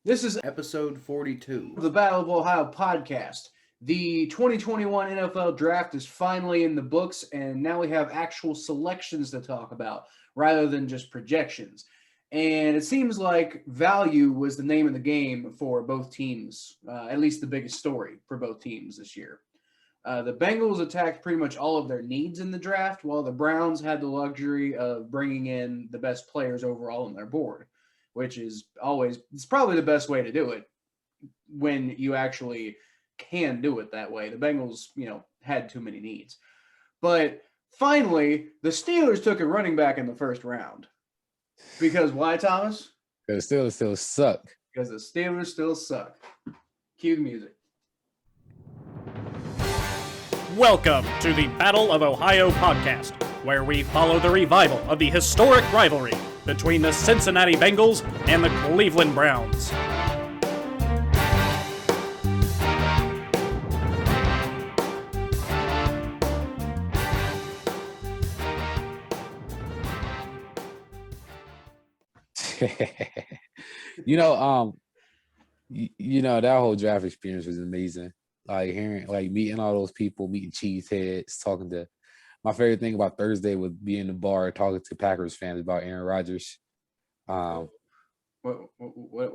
This is episode 42 of the Battle of Ohio podcast. The 2021 NFL draft is finally in the books, and now we have actual selections to talk about rather than just projections. And it seems like value was the name of the game for both teams, at least the biggest story for both teams this year. The Bengals attacked pretty much all of their needs in the draft, while the Browns had the luxury of bringing in the best players overall on their board, which is always, it's probably the best way to do it when you actually can do it that way. The Bengals, had too many needs. But finally, the Steelers took a running back in the first round. Because why, Thomas? Because the Steelers still suck. Because the Steelers still suck. Cue the music. Welcome to the Battle of Ohio podcast, where we follow the revival of the historic rivalry between the Cincinnati Bengals and the Cleveland Browns. That whole draft experience was amazing. Like meeting all those people, meeting cheeseheads, talking to. My favorite thing about Thursday was being in the bar talking to Packers fans about Aaron Rodgers. What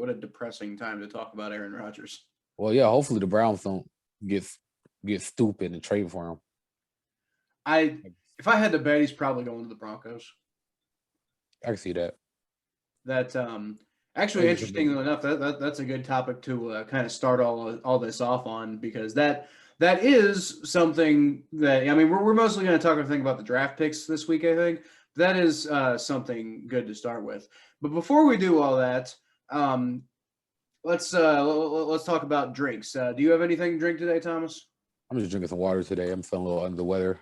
a depressing time to talk about Aaron Rodgers. Well, yeah, hopefully the Browns don't get stupid and trade for him. If I had to bet, he's probably going to the Broncos. I can see that. Actually, interestingly enough, that's a good topic to kind of start all this off on, because that is something that, we're mostly going to talk about the draft picks this week, I think. That is something good to start with. But before we do all that, let's talk about drinks. Do you have anything to drink today, Thomas? I'm just drinking some water today. I'm feeling a little under the weather.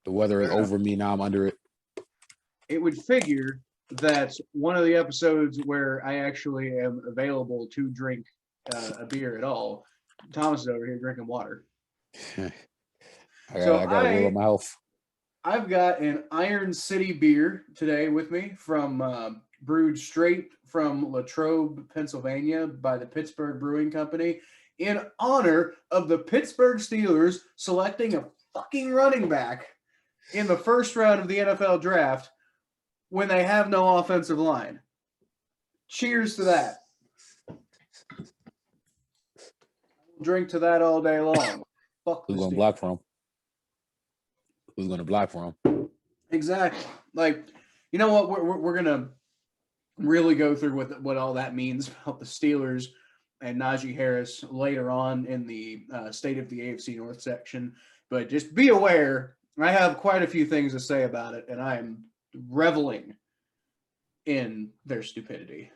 The weather is over me now. I'm under it. It would figure that one of the episodes where I actually am available to drink a beer at all, Thomas is over here drinking water. I got to rule up my health. I've got an Iron City beer today with me from brewed straight from Latrobe, Pennsylvania by the Pittsburgh Brewing Company in honor of the Pittsburgh Steelers selecting a fucking running back in the first round of the NFL draft when they have no offensive line. Cheers to that. I'll drink to that all day long. Fuck. Who's going to block for him? Who's going to block for him? Exactly. Like, you know what? We're going to really go through what all that means about the Steelers and Najee Harris later on in the State of the AFC North section. But just be aware, I have quite a few things to say about it, and I am reveling in their stupidity.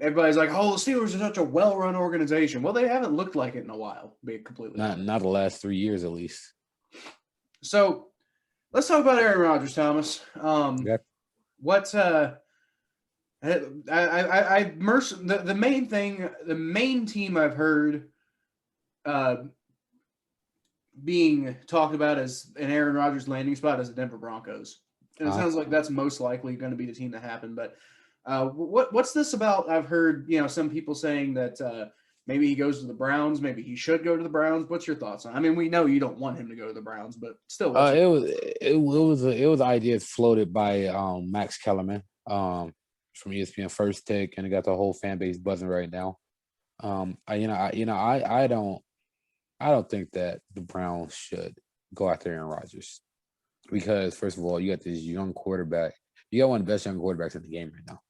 Everybody's like, "Oh, the Steelers are such a well-run organization." Well, they haven't looked like it in a while. Be completely not the last 3 years at least. So, let's talk about Aaron Rodgers, Thomas. The main team I've heard being talked about as an Aaron Rodgers landing spot is the Denver Broncos. And it sounds like that's most likely going to be the team to happen. But what's this about? I've heard, some people saying that maybe he goes to the Browns. Maybe he should go to the Browns. What's your thoughts on it? I mean, we know you don't want him to go to the Browns, but still. It was ideas floated by Max Kellerman from ESPN First Take, and it got the whole fan base buzzing right now. I don't think that the Browns should go after Aaron Rodgers because, first of all, you got this young quarterback. You got one of the best young quarterbacks in the game right now.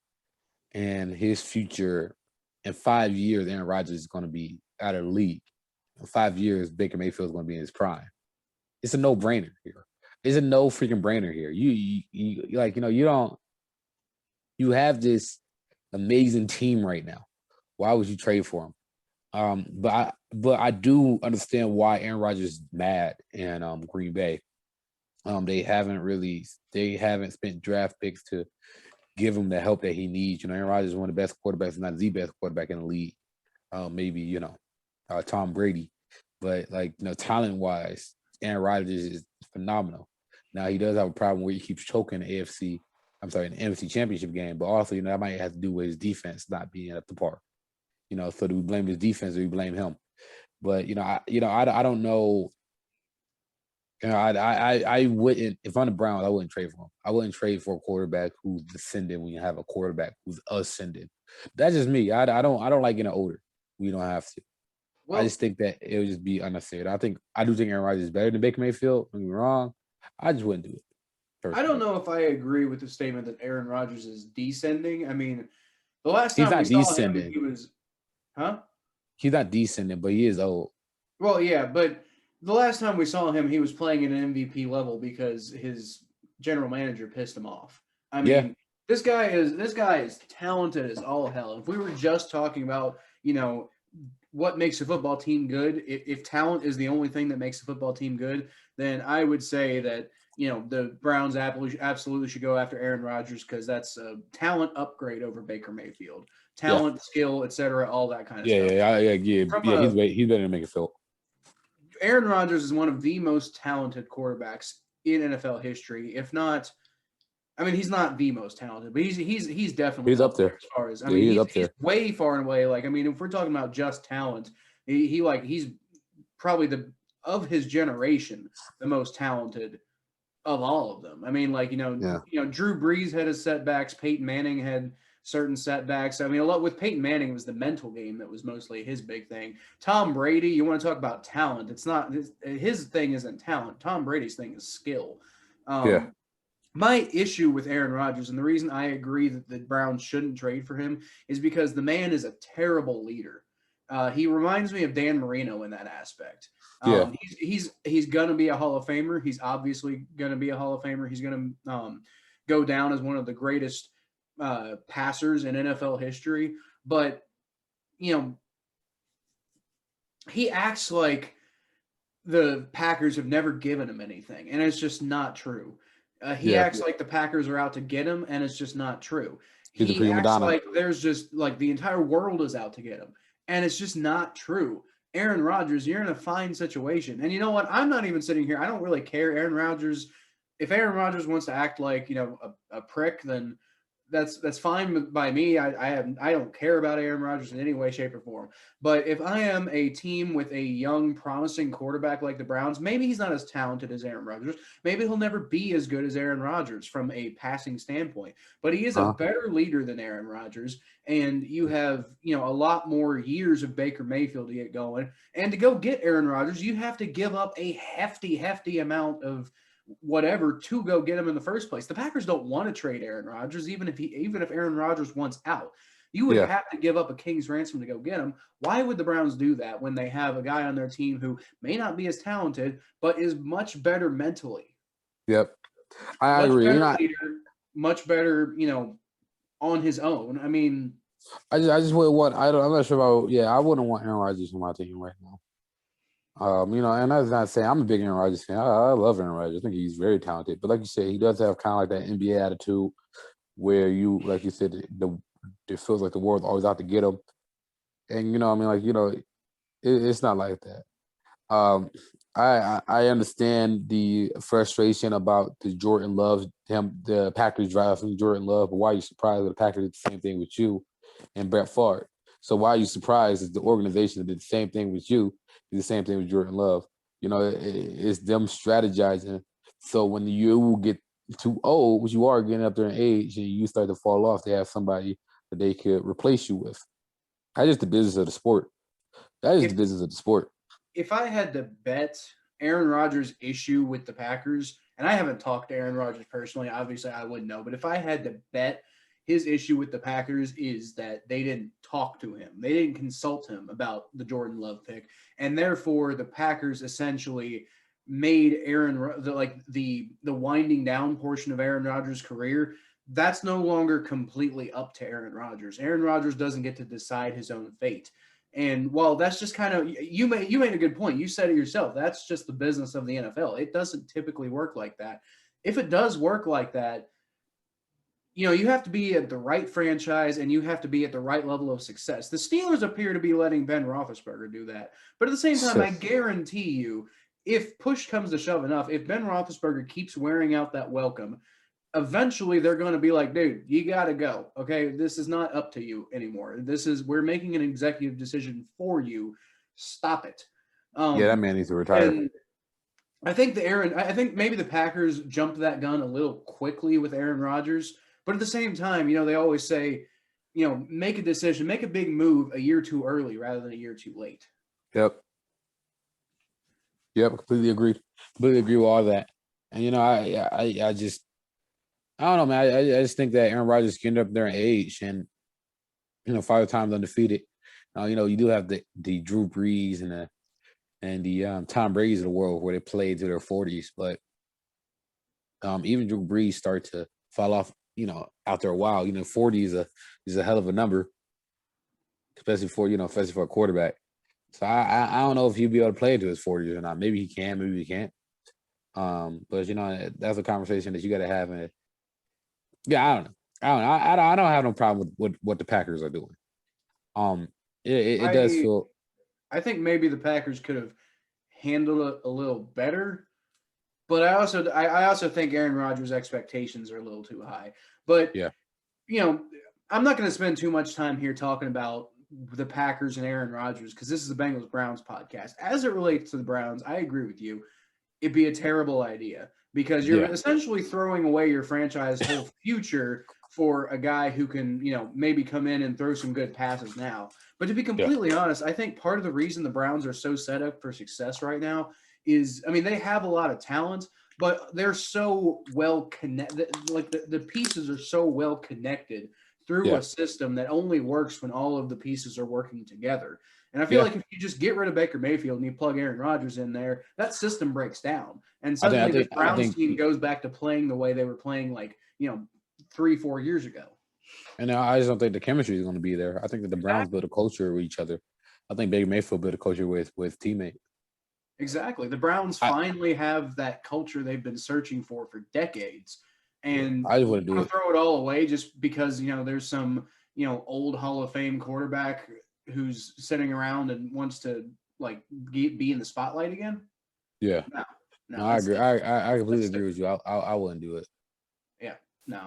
And his future, in 5 years, Aaron Rodgers is going to be out of the league. In 5 years, Baker Mayfield is going to be in his prime. It's a no-brainer here. It's a no freaking brainer here. You have this amazing team right now. Why would you trade for him? But I do understand why Aaron Rodgers is mad in Green Bay. They haven't spent draft picks to give him the help that he needs. Aaron Rodgers is one of the best quarterbacks, if not the best quarterback in the league. Maybe Tom Brady, but talent wise, Aaron Rodgers is phenomenal. Now he does have a problem where he keeps choking the AFC I'm sorry, in the NFC Championship game, but also, that might have to do with his defense not being up to par. So do we blame his defense or do we blame him? But I don't know. I wouldn't, if I'm the Browns, I wouldn't trade for him. I wouldn't trade for a quarterback who's descending when you have a quarterback who's ascending. That's just me. I don't like getting older. We don't have to. Well, I just think that it would just be unnecessary. I do think Aaron Rodgers is better than Baker Mayfield. Don't get me wrong. I just wouldn't do it. I don't know if I agree with the statement that Aaron Rodgers is descending. I mean, the last He's time we not saw him, descending. he was, huh? He's not descending, but he is old. Well, yeah, but the last time we saw him, he was playing at an MVP level because his general manager pissed him off. I mean, this guy is talented as all hell. If we were just talking about, what makes a football team good, if talent is the only thing that makes a football team good, then I would say that, the Browns absolutely should go after Aaron Rodgers because that's a talent upgrade over Baker Mayfield. Talent, skill, etc., all that kind of stuff. He's better than Mayfield. Aaron Rodgers is one of the most talented quarterbacks in NFL history, if not. I mean, he's not the most talented, but he's definitely up there. As far as he's up he's there. way far and away. Like, I mean, if we're talking about just talent, he's probably of his generation the most talented of all of them. I mean, Drew Brees had his setbacks. Peyton Manning had certain setbacks. I mean, a lot with Peyton Manning, it was the mental game that was mostly his big thing. Tom Brady, you want to talk about talent? It's not his thing isn't talent. Tom Brady's thing is skill. My issue with Aaron Rodgers, and the reason I agree that the Browns shouldn't trade for him, is because the man is a terrible leader. He reminds me of Dan Marino in that aspect. He's gonna be a Hall of Famer. He's obviously gonna be a Hall of Famer. He's gonna go down as one of the greatest passers in NFL history. But he acts like the Packers have never given him anything, and it's just not true. He acts like the Packers are out to get him, and it's just not true. He acts like there's just like the entire world is out to get him, and it's just not true. Aaron Rodgers, you're in a fine situation. And you know what? I'm not even sitting here. I don't really care. If Aaron Rodgers wants to act like, a prick, then that's fine by me. I don't care about Aaron Rodgers in any way, shape, or form. But if I am a team with a young, promising quarterback like the Browns, maybe he's not as talented as Aaron Rodgers. Maybe he'll never be as good as Aaron Rodgers from a passing standpoint. But he is a better leader than Aaron Rodgers. And you have, a lot more years of Baker Mayfield to get going. And to go get Aaron Rodgers, you have to give up a hefty amount of whatever to go get him in the first place. The Packers don't want to trade Aaron Rodgers, even if Aaron Rodgers wants out. You would have to give up a king's ransom to go get him. Why would the Browns do that when they have a guy on their team who may not be as talented, but is much better mentally? Yep. I agree. Much better, on his own. I mean, I just wouldn't want. I'm not sure about. Yeah, I wouldn't want Aaron Rodgers on my team right now. And that's not saying I'm a big Aaron Rodgers fan. I love Aaron Rodgers. I think he's very talented. But like you said, he does have kind of like that NBA attitude where like you said, it feels like the world's always out to get him. And it's not like that. I understand the frustration about the Jordan Love, the Packers drafting Jordan Love, but why are you surprised that the Packers did the same thing with you and Brett Favre? So why are you surprised that the organization that did the same thing with you did the same thing with Jordan Love? It's them strategizing. So when you get too old, which you are getting up there in age, and you start to fall off, they have somebody that they could replace you with. That's just the business of the sport. The business of the sport. If I had to bet Aaron Rodgers' issue with the Packers, and I haven't talked to Aaron Rodgers personally, obviously I wouldn't know, but if I had to bet his issue with the Packers is that they didn't talk to him. They didn't consult him about the Jordan Love pick. And therefore, the Packers essentially made the winding down portion of Aaron Rodgers' career. That's no longer completely up to Aaron Rodgers. Aaron Rodgers doesn't get to decide his own fate. And while that's just kind of, you made a good point. You said it yourself. That's just the business of the NFL. It doesn't typically work like that. If it does work like that, you have to be at the right franchise and you have to be at the right level of success. The Steelers appear to be letting Ben Roethlisberger do that. But at the same time, I guarantee you, if push comes to shove enough, if Ben Roethlisberger keeps wearing out that welcome, eventually they're going to be like, dude, you got to go. Okay. This is not up to you anymore. We're making an executive decision for you. Stop it. Yeah, that man needs to retire. And I think maybe the Packers jumped that gun a little quickly with Aaron Rodgers, but at the same time, they always say, make a decision, make a big move a year too early rather than a year too late. Yep. Completely agreed. Completely agree with all that. And I just, I don't know, man. I just think that Aaron Rodgers can end up there in age, and 5 times undefeated. You do have the Drew Brees and the Tom Brady's of the world where they played to their 40s, but even Drew Brees start to fall off, after a while. 40 is a hell of a number, especially for a quarterback. So I don't know if he'll be able to play into his 40s or not. Maybe he can, maybe he can't. But that's a conversation that you got to have. And yeah, I don't know. I don't have no problem with what the Packers are doing. It does feel. I think maybe the Packers could have handled it a little better, but I also think Aaron Rodgers' expectations are a little too high. But yeah, I'm not going to spend too much time here talking about the Packers and Aaron Rodgers because this is the Bengals Browns podcast. As it relates to the Browns, I agree with you. It'd be a terrible idea because you're essentially throwing away your franchise whole future for a guy who can, maybe come in and throw some good passes now. But to be completely honest, I think part of the reason the Browns are so set up for success right now is, they have a lot of talent, but they're so well connected. Like the pieces are so well connected through a system that only works when all of the pieces are working together. And I feel like if you just get rid of Baker Mayfield and you plug Aaron Rodgers in there, that system breaks down. And suddenly the Browns team goes back to playing the way they were playing 3-4 years ago. And I just don't think the chemistry is going to be there. I think that the Browns build a culture with each other. I think Baker Mayfield built a culture with teammates. Exactly. The Browns finally have that culture they've been searching for decades. And I just wouldn't do it. Throw it all away just because, there's some, old Hall of Fame quarterback who's sitting around and wants to be in the spotlight again. Yeah. No, I agree. I completely agree with you. I wouldn't do it. Yeah. No,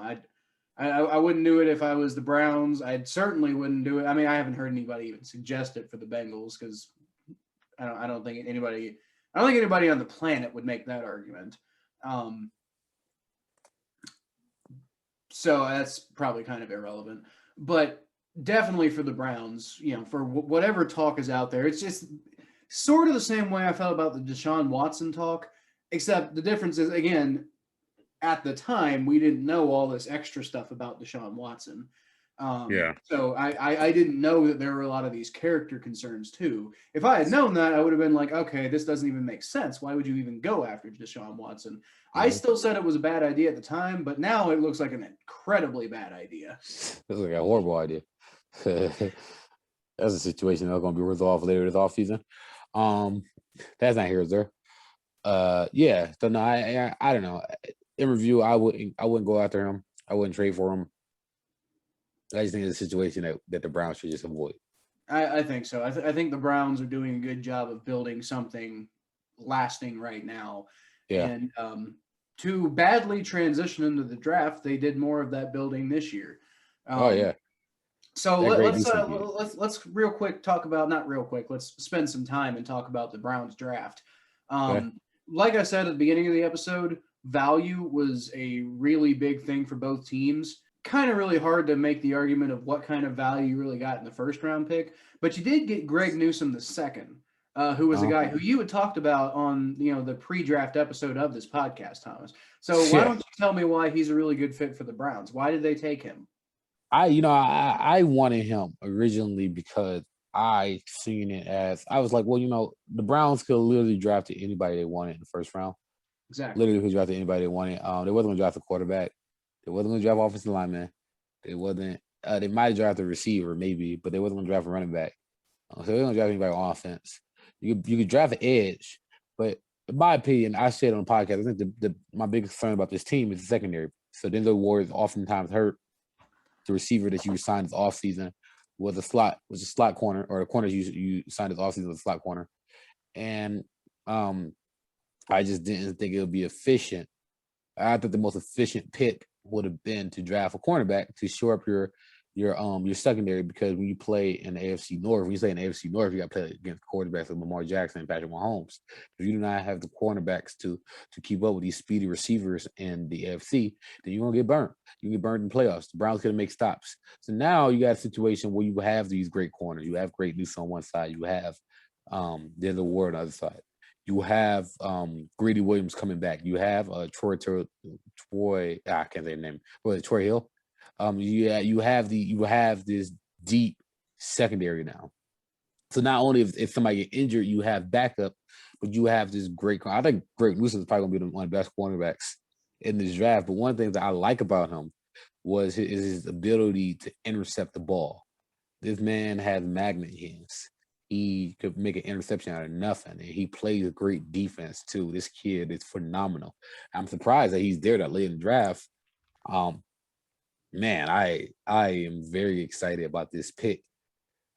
I wouldn't do it if I was the Browns. I certainly wouldn't do it. I haven't heard anybody even suggest it for the Bengals because I don't think anybody on the planet would make that argument. So that's probably kind of irrelevant. But definitely for the Browns, for whatever talk is out there, it's just sort of the same way I felt about the Deshaun Watson talk, except the difference is, again, at the time, we didn't know all this extra stuff about Deshaun Watson. So I didn't know that there were a lot of these character concerns too. If I had known that, I would have been like, okay, this doesn't even make sense. Why would you even go after Deshaun Watson? Mm-hmm. I still said it was a bad idea at the time, but now it looks like an incredibly bad idea. It looks like a horrible idea. That's a situation that's going to be resolved later this offseason. That's not here or there. So no, I don't know. In review, I wouldn't go after him. I wouldn't trade for him. I just think it's a situation that the Browns should just avoid. I think so. I think the Browns are doing a good job of building something lasting right now. Yeah. And to badly transition into the draft, they did more of that building this year. So let's real quick talk about, not real quick, let's spend some time and talk about the Browns draft. Like I said at the beginning of the episode, value was a really big thing for both teams. Kind of really hard to make the argument of what kind of value you really got in the first round pick, but you did get Greg Newsome the second, who was a guy who you had talked about on the pre-draft episode of this podcast, Thomas. So why don't you tell me why he's a really good fit for the Browns? Why did they take him? I wanted him originally because I seen it as, I was like, well, the Browns could literally draft anybody they wanted in the first round. Exactly. Literally could draft anybody they wanted. They wasn't going to draft a quarterback. They wasn't going to draft offensive lineman. They wasn't. They might have drafted a receiver, maybe, but they wasn't going to draft a running back. So they don't draft anybody on offense. You could draft an edge, but in my opinion, I said on the podcast, I think my biggest concern about this team is the secondary. So Denzel Ward is oftentimes hurt. The receiver that you signed this offseason was a slot corner, or the corner you signed this offseason was a slot corner, and I just didn't think it would be efficient. I thought the most efficient pick would have been to draft a cornerback to shore up your secondary, because when you play in the AFC North, when you play in the AFC North, you got to play against quarterbacks like Lamar Jackson and Patrick Mahomes. If you do not have the cornerbacks to keep up with these speedy receivers in the AFC, then you're gonna get burnt. You get burned in playoffs. The Browns couldn't make stops. So now you got a situation where you have these great corners. You have great Newsom on one side. You have Denzel Ward on the other side. You have Greedy Williams coming back. You have Troy. I can't say the name. What is it, Troy Hill? You have this deep secondary now. So not only if somebody get injured, you have backup, but you have this great. I think Greg Newsom is probably gonna be one of the best cornerbacks in this draft. But one thing that I like about him was his ability to intercept the ball. This man has magnet hands. He could make an interception out of nothing, and he plays great defense too. This kid is phenomenal. I'm surprised that he's there that late in the draft. Man, I am very excited about this pick,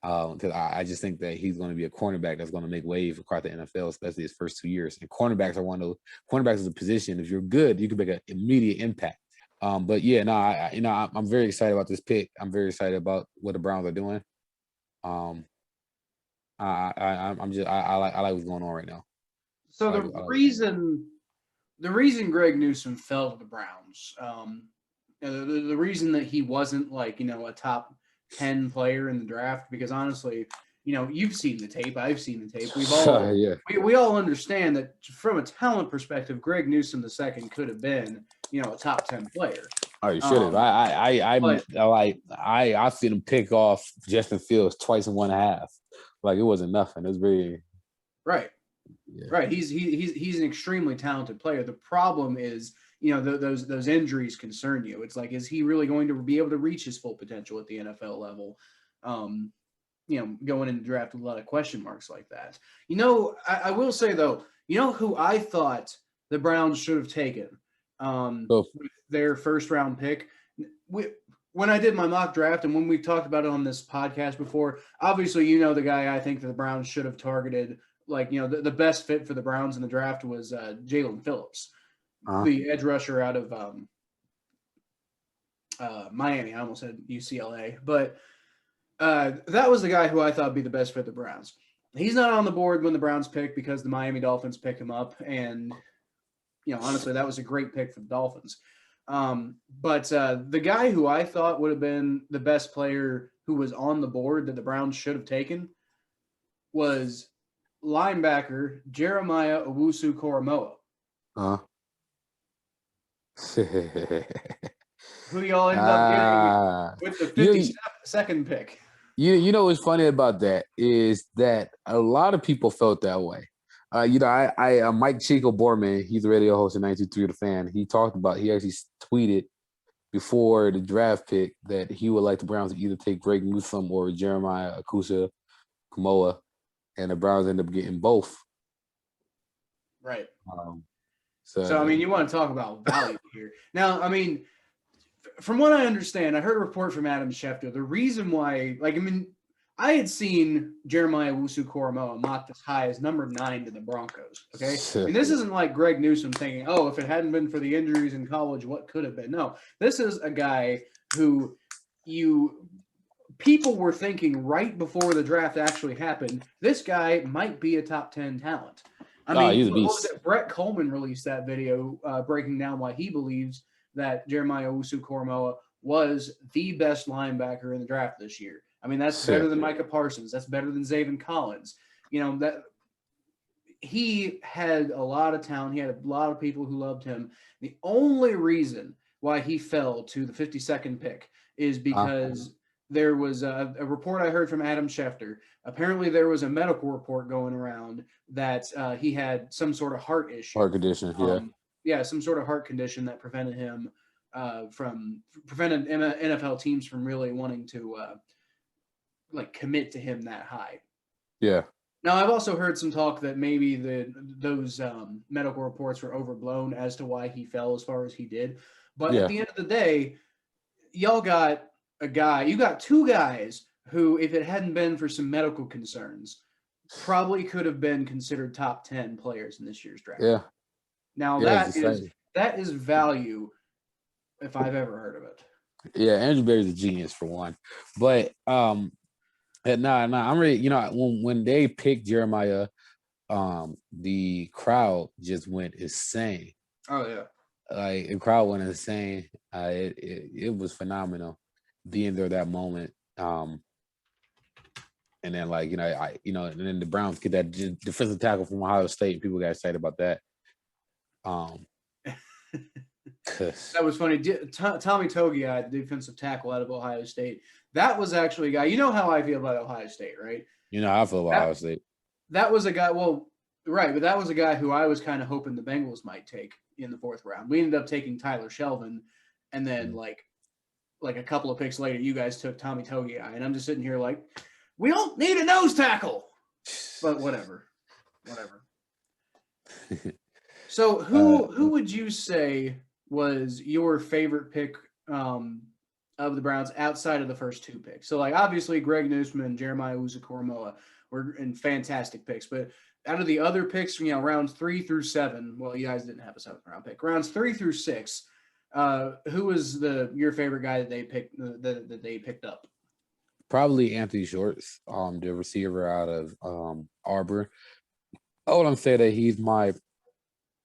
because I just think that he's going to be a cornerback that's going to make waves across the NFL, especially his first 2 years. And cornerbacks is a position. If you're good, you can make an immediate impact. But yeah, no, I'm very excited about this pick. I'm very excited about what the Browns are doing. I like what's going on right now. So the reason Greg Newsom fell to the Browns, the reason that he wasn't like, a top 10 player in the draft, because honestly, you've seen the tape, I've seen the tape. We all understand that from a talent perspective, Greg Newsom II could have been, a top 10 player. Oh, you should have. I've seen him pick off Justin Fields twice in 1.5. Like, it wasn't nothing. It was very right. Yeah. Right. He's an extremely talented player. The problem is, those injuries concern you. It's like, is he really going to be able to reach his full potential at the NFL level? Going into draft with a lot of question marks like that. I will say though, who I thought the Browns should have taken with their first round pick. When I did my mock draft, and when we talked about it on this podcast before, obviously, the guy I think that the Browns should have targeted, like, the best fit for the Browns in the draft was Jalen Phillips, the edge rusher out of Miami. I almost said UCLA, but that was the guy who I thought would be the best fit for the Browns. He's not on the board when the Browns pick, because the Miami Dolphins picked him up, and honestly, that was a great pick for the Dolphins. But the guy who I thought would have been the best player who was on the board that the Browns should have taken was linebacker Jeremiah Owusu-Koramoah. Who y'all ended up getting with the 52nd pick. What's funny about that is that a lot of people felt that way. Mike Chico Borman, he's a radio host at 92.3 The Fan. He actually tweeted before the draft pick that he would like the Browns to either take Greg Newsom or Jeremiah Owusu-Koramoah, and the Browns end up getting both. Right. So you want to talk about value here. Now, from what I understand, I heard a report from Adam Schefter. The reason why, I had seen Jeremiah Owusu-Koramoah mocked as high as number 9 to the Broncos. Okay, and this isn't like Greg Newsom thinking, "Oh, if it hadn't been for the injuries in college, what could have been?" No, this is a guy who people were thinking right before the draft actually happened, this guy might be a top 10 talent. He's a beast. Brett Coleman released that video breaking down why he believes that Jeremiah Owusu-Koramoah was the best linebacker in the draft this year. That's better than Micah Parsons. That's better than Zaven Collins. That he had a lot of talent. He had a lot of people who loved him. The only reason why he fell to the 52nd pick is because there was a report I heard from Adam Schefter. Apparently, there was a medical report going around that he had some sort of heart issue. Heart condition, yeah, some sort of heart condition that prevented him prevented NFL teams from really wanting to commit to him that high. Yeah. Now, I've also heard some talk that maybe those medical reports were overblown as to why he fell as far as he did. But at the end of the day, y'all got you got two guys who, if it hadn't been for some medical concerns, probably could have been considered top 10 players in this year's draft. Yeah. Now, that is value if I've ever heard of it. Yeah, Andrew Berry's a genius for one. But I'm ready. You know, when they picked Jeremiah, the crowd just went insane. Oh yeah. Like the crowd went insane. It was phenomenal being there that moment. And then like and then the Browns get that defensive tackle from Ohio State. People got excited about that. That was funny. Tommy Togiai, the defensive tackle out of Ohio State. That was actually a guy. You know how I feel about Ohio State, right? You know how I feel about Ohio State. That was a guy. Well, right, but that was a guy who I was kind of hoping the Bengals might take in the 4th round. We ended up taking Tyler Shelvin, and then like a couple of picks later, you guys took Tommy Togiai, and I'm just sitting here like, we don't need a nose tackle, but whatever. So who would you say was your favorite pick of the Browns outside of the first 2 picks? So like obviously Greg Newsman, Jeremiah Owusu-Koramoah were in fantastic picks, but out of the other picks, rounds 3 through 7, well, you guys didn't have a 7th round pick. Rounds 3 through 6, who was your favorite guy that they picked up? Probably Anthony Shorts, the receiver out of Auburn. I wouldn't say that he's my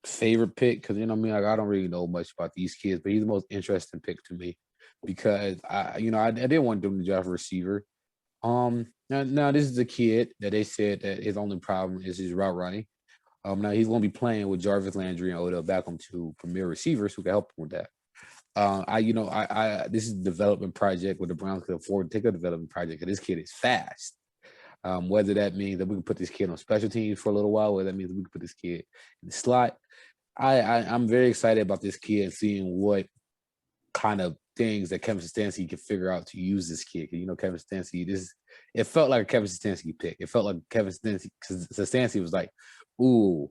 favorite pick because I don't really know much about these kids, but he's the most interesting pick to me because I didn't want them to draft a receiver. Now this is a kid that they said that his only problem is his route running. Now he's going to be playing with Jarvis Landry and Odell Beckham, 2 premier receivers who can help him with that. This is a development project where the Browns can afford to take a development project because this kid is fast. Whether that means that we can put this kid on special teams for a little while, whether that means that we can put this kid in the slot. I'm very excited about this kid and seeing what kind of things that Kevin Stefanski can figure out to use this kid. Kevin Stefanski, it felt like a Kevin Stefanski pick. It felt like Kevin Stefanski was like, ooh,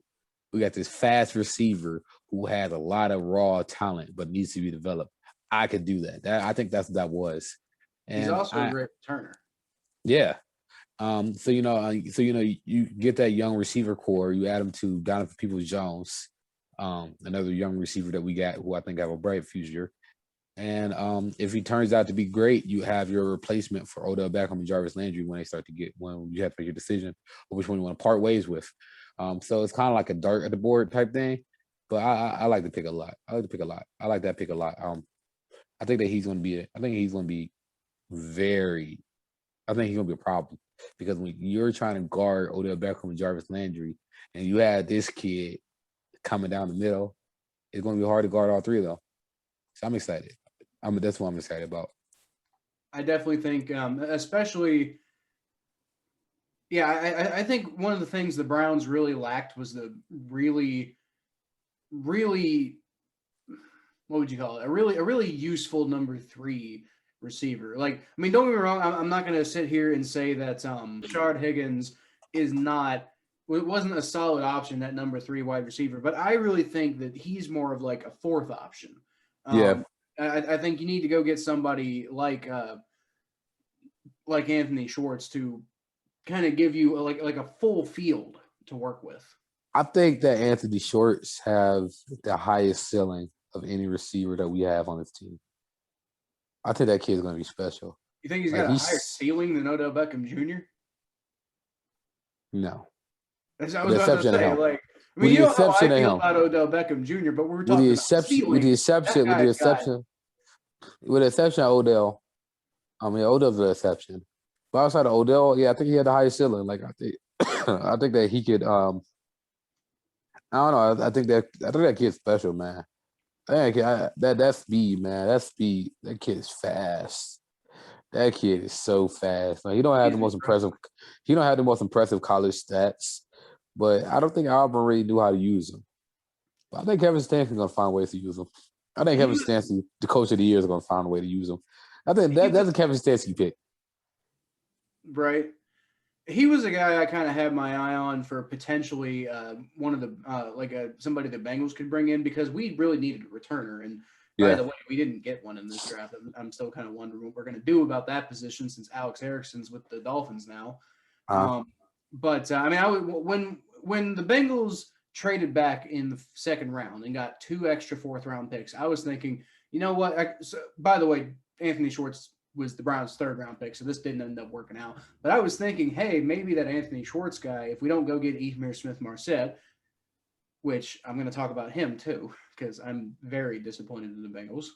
we got this fast receiver who has a lot of raw talent but needs to be developed. I could do that. I think that's what that was. And he's also a great returner. Yeah. You get that young receiver core. You add him to Donovan Peoples-Jones, another young receiver that we got who I think have a bright future. And if he turns out to be great, you have your replacement for Odell Beckham and Jarvis Landry when you have to make your decision of which one you want to part ways with. So it's kind of like a dart at the board type thing. But I like the pick a lot. I like that pick a lot. I think that he's going to be a problem because when you're trying to guard Odell Beckham and Jarvis Landry, and you have this kid coming down the middle, it's going to be hard to guard all 3 of them. So I'm excited. That's what I'm excited about. I definitely think, especially, I think one of the things the Browns really lacked was the really, really, what would you call it? A really useful number 3 receiver. Like, don't get me wrong. I'm not going to sit here and say that Rashard Higgins wasn't a solid option at number 3 wide receiver, but I really think that he's more of like a 4th option. I think you need to go get somebody like Anthony Schwartz to kind of give you like a full field to work with. I think that Anthony Schwartz has the highest ceiling of any receiver that we have on this team. I think that kid's going to be special. You think he's got a higher ceiling than Odell Beckham Jr.? No. As I was about to say, like, you know how I feel about Odell Beckham Jr., but we're talking about ceiling. With the exception of Odell. Odell's the exception. But outside of Odell, I think he had the highest ceiling. Like, I think that he could. I don't know. I think that kid's special, man. That speed, man. That kid is fast. That kid is so fast. Like, he don't have the most impressive. He don't have the most impressive college stats, but I don't think Auburn really knew how to use him. But I think Kevin Stefanski's gonna find ways to use him. I think Kevin Stefanski, the coach of the year, is gonna find a way to use him. I think that's a Kevin Stefanski pick. Right. He was a guy I kind of had my eye on for potentially one of the somebody the Bengals could bring in because we really needed a returner. And by the way, we didn't get one in this draft. I'm still kind of wondering what we're going to do about that position since Alex Erickson's with the Dolphins now. When the Bengals traded back in the 2nd round and got 2 extra 4th round picks, I was thinking, You know what? By the way, Anthony Schwartz was the Browns' third-round pick, so this didn't end up working out. But I was thinking, hey, maybe that Anthony Schwartz guy, if we don't go get Ihmir Smith-Marsette, which I'm going to talk about him too, because I'm very disappointed in the Bengals.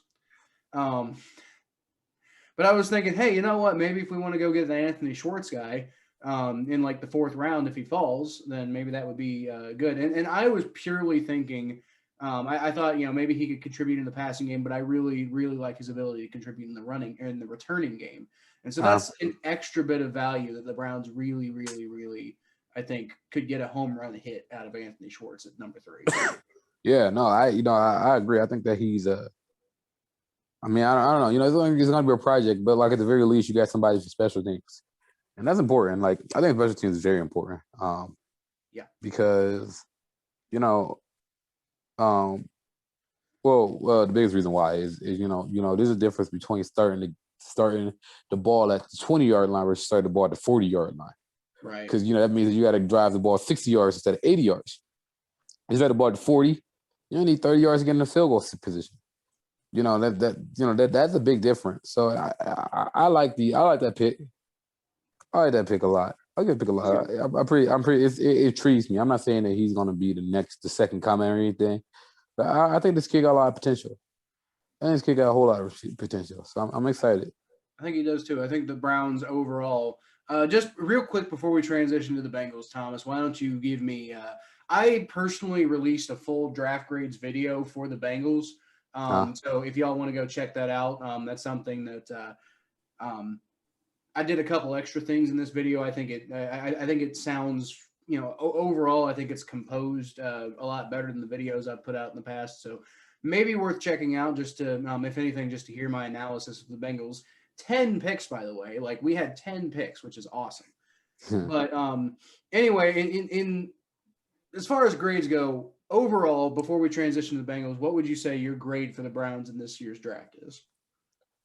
But I was thinking, hey, you know what? Maybe if we want to go get the Anthony Schwartz guy in like the fourth round, if he falls, then maybe that would be good. And I was purely thinking, I thought, maybe he could contribute in the passing game, but I really, really like his ability to contribute in the running and the returning game. And so that's an extra bit of value that the Browns really, really, really, I think, could get a home run hit out of Anthony Schwartz at number 3. Yeah, no, I agree. I think that he's I don't know. It's going to be a project, but like at the very least, you got somebody for special teams, and that's important. Like I think special teams is very important. Because the biggest reason why is there's a difference between starting the ball at the 20-yard line versus starting the ball at the 40-yard line. Right. Because that means that you got to drive the ball 60 yards instead of 80 yards. Instead of the ball at 40, you need 30 yards to get in the field goal position. That's a big difference. So I like that pick. I like that pick a lot. I like that pick a lot. I'm pretty. It intrigues me. I'm not saying that he's going to be the second comment or anything, but I think this kid got a lot of potential. I think this kid got a whole lot of potential. So I'm excited. I think he does too. I think the Browns overall. Just real quick before we transition to the Bengals, Thomas, why don't you give me? I personally released a full draft grades video for the Bengals. So if y'all want to go check that out, that's something that I did a couple extra things in this video. I think it sounds, overall, I think it's composed a lot better than the videos I've put out in the past. So maybe worth checking out just to, if anything, just to hear my analysis of the Bengals. 10 picks, by the way. Like we had 10 picks, which is awesome. But anyway, in as far as grades go, overall, before we transition to the Bengals, what would you say your grade for the Browns in this year's draft is?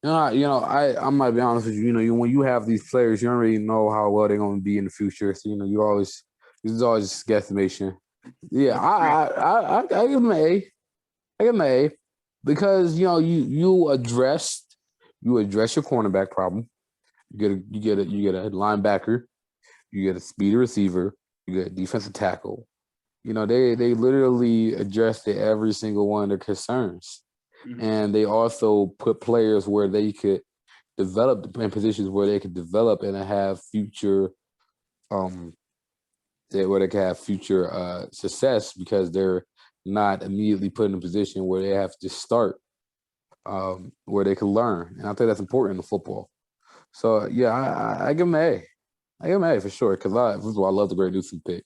I might be honest with you. When you have these players, you don't really know how well they're going to be in the future. So this is always just guesstimation. Yeah, I give them an A. I give them an A because you address your cornerback problem. You get a linebacker, you get a speedy receiver, you get a defensive tackle. They literally addressed every single one of their concerns. Mm-hmm. And they also put players where they could develop in positions where they could develop and have future success because they're not immediately put in a position where they have to start where they can learn. And I think that's important in football. So yeah, I give them an A. I give them an A for sure because first of all, I love the Greg Newsome pick.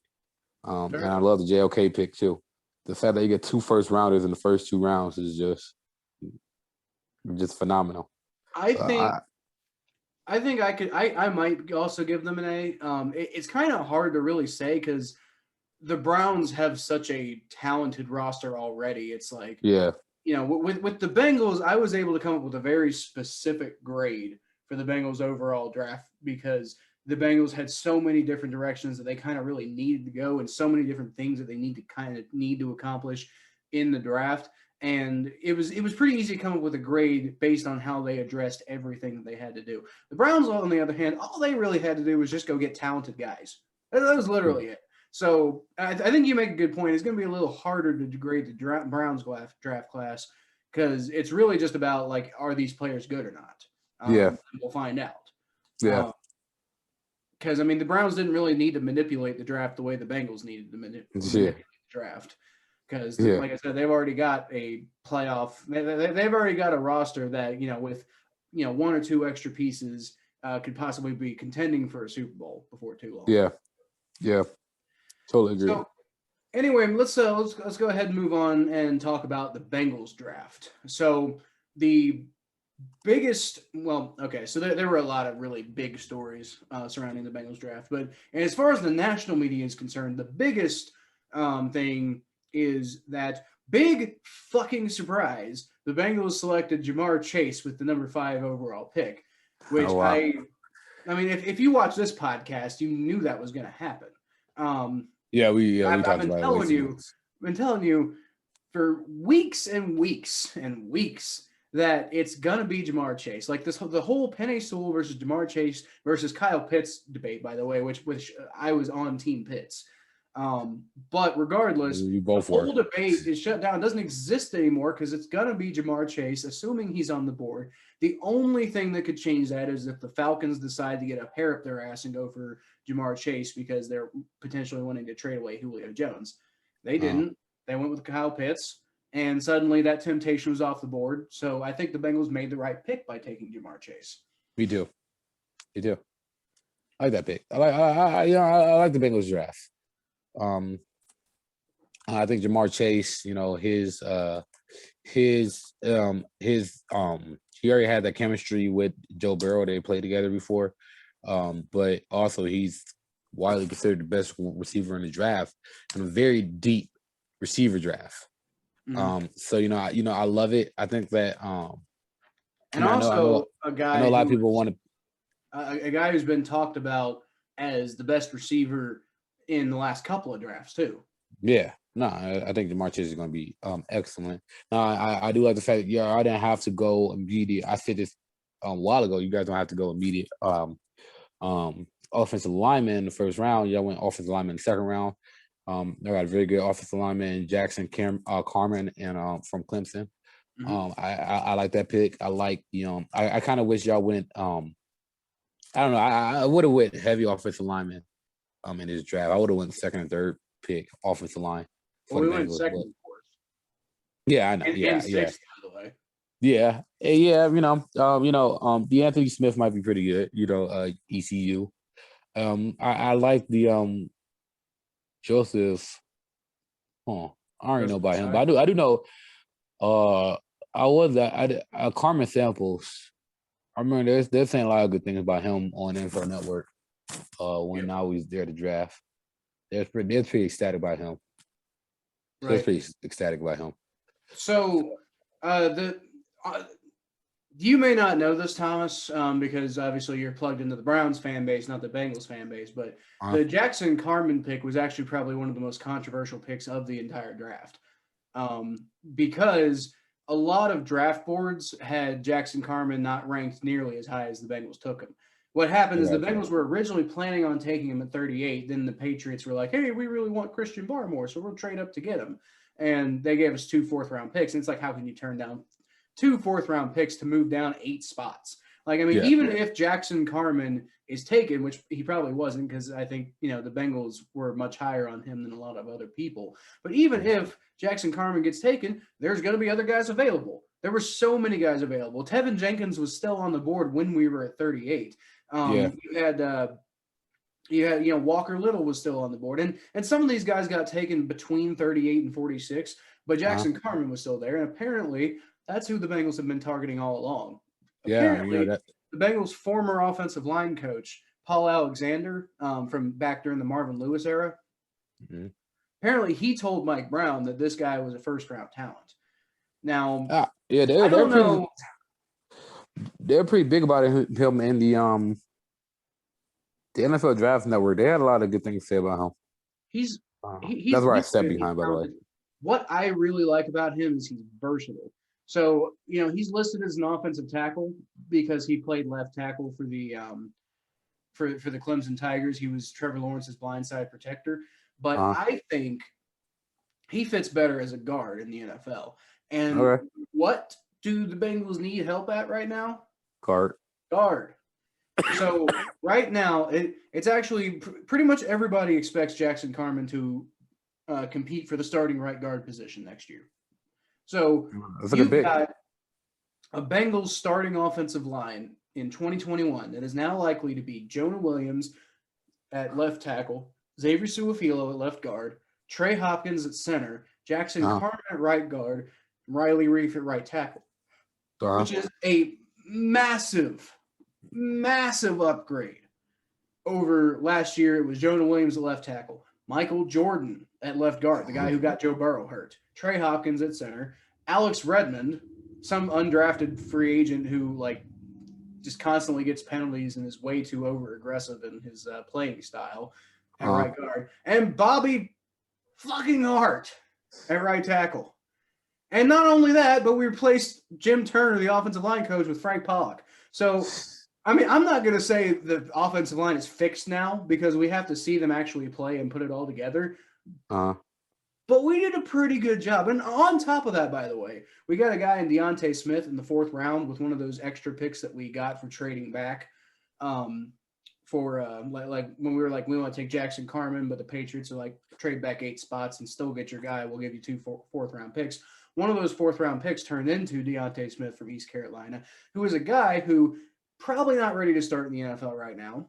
And I love the JOK pick too. The fact that you get 2 first rounders in the first 2 rounds is just phenomenal. I think I might also give them an A. It's kind of hard to really say because the Browns have such a talented roster already. It's like, with the Bengals, I was able to come up with a very specific grade for the Bengals overall draft because the Bengals had so many different directions that they kind of really needed to go and so many different things that they need to accomplish in the draft. And it was pretty easy to come up with a grade based on how they addressed everything that they had to do. The Browns, on the other hand, all they really had to do was just go get talented guys. That was literally it. So I think you make a good point. It's going to be a little harder to grade the Browns draft class because it's really just about, like, are these players good or not? We'll find out. Yeah. Because, the Browns didn't really need to manipulate the draft the way the Bengals needed to manipulate the draft. Because, like I said, they've already got a playoff. They've already got a roster that, with, 1 or 2 extra pieces could possibly be contending for a Super Bowl before too long. Yeah. Totally agree. So, anyway, let's go ahead and move on and talk about the Bengals draft. So, the biggest, so there were a lot of really big stories surrounding the Bengals draft, but as far as the national media is concerned, the biggest thing is that big fucking surprise, the Bengals selected Jamar Chase with the number 5 overall pick, which if you watch this podcast, you knew that was going to happen. We talked about it. I've been telling you for weeks and weeks and weeks that it's gonna be Jamar Chase. Like the whole Penei Sewell versus Jamar Chase versus Kyle Pitts debate, by the way, which I was on Team Pitts. But regardless, You the both were. whole debate is shut down. It doesn't exist anymore because it's gonna be Jamar Chase, assuming he's on the board. The only thing that could change that is if the Falcons decide to get a hair up their ass and go for Jamar Chase because they're potentially wanting to trade away Julio Jones. They didn't. They went with Kyle Pitts, and suddenly that temptation was off the board. So I think the Bengals made the right pick by taking Jamar Chase. We do. You do. I like that pick. I like the Bengals draft. I think Jamar Chase, he already had that chemistry with Joe Burrow. They played together before. But also he's widely considered the best receiver in the draft and a very deep receiver draft. So I love it. I think that and also I know a lot of people want to a guy who's been talked about as the best receiver in the last couple of drafts too. Yeah. No, I think Jamar Chase is going to be excellent. I do like the fact that I didn't have to go immediate. I said this a while ago. You guys don't have to go immediate offensive lineman in the first round. Y'all went offensive lineman in the second round. They got a very good offensive lineman, Jackson Carman, and from Clemson. I like that pick. I like I kind of wish y'all went. I don't know. I would have went heavy offensive lineman in this draft. I would have went second and third pick offensive line. Well, we went second, of course. Yeah, I know. And sixth, by the way. Yeah. The Anthony Smith might be pretty good. ECU. I like the Joseph. I already know about him, but I do know. Carmen Samples. I remember they're saying a lot of good things about him on NFL Network. When I was there to draft, they're pretty ecstatic about him. Right. They're pretty ecstatic about him. So, you may not know this, Thomas, because obviously you're plugged into the Browns fan base, not the Bengals fan base. But the Jackson Carman pick was actually probably one of the most controversial picks of the entire draft, because a lot of draft boards had Jackson Carman not ranked nearly as high as the Bengals took him. What happened is the Bengals were originally planning on taking him at 38. Then the Patriots were like, hey, we really want Christian Barmore, so we'll trade up to get him. And they gave us 2 fourth-round picks. And it's like, how can you turn down 2 fourth-round picks to move down 8 spots? Like, I mean, even if Jackson Carman is taken, which he probably wasn't because I think, the Bengals were much higher on him than a lot of other people. But even if Jackson Carman gets taken, there's going to be other guys available. There were so many guys available. Tevin Jenkins was still on the board when we were at 38. You had Walker Little was still on the board, and some of these guys got taken between 38 and 46, but Jackson Carman was still there, and apparently that's who the Bengals have been targeting all along. Apparently, the Bengals' former offensive line coach Paul Alexander, from back during the Marvin Lewis era, apparently he told Mike Brown that this guy was a first-round talent. Now, I don't know. They're pretty big about him in the NFL Draft Network. They had a lot of good things to say about him. He's that's where I step behind, by the way. What I really like about him is he's versatile. So, he's listed as an offensive tackle because he played left tackle for the for the Clemson Tigers. He was Trevor Lawrence's blindside protector. But I think he fits better as a guard in the NFL. And what do the Bengals need help at right now? Guard. So right now, it's actually pretty much everybody expects Jackson Carman to compete for the starting right guard position next year. So you've got a Bengals starting offensive line in 2021 that is now likely to be Jonah Williams at left tackle, Xavier Su'a-Filo at left guard, Trey Hopkins at center, Jackson Carman at right guard, Riley Reif at right tackle, which is a massive upgrade over last year. It was Jonah Williams at left tackle, Michael Jordan at left guard, the guy who got Joe Burrow hurt, Trey Hopkins at center, Alex Redmond, some undrafted free agent who just constantly gets penalties and is way too over aggressive in his playing style at right guard, and Bobby fucking Hart at right tackle. And not only that, but we replaced Jim Turner, the offensive line coach, with Frank Pollock. So, I mean, I'm not going to say the offensive line is fixed now because we have to see them actually play and put it all together. But we did a pretty good job. And on top of that, by the way, we got a guy in Deontay Smith in the 4th round with one of those extra picks that we got for trading back like when we were like, we want to take Jackson Carman, but the Patriots are like, trade back 8 spots and still get your guy. We'll give you 2 4th round picks. One of those 4th round picks turned into Deontay Smith from East Carolina, who is a guy who probably not ready to start in the NFL right now,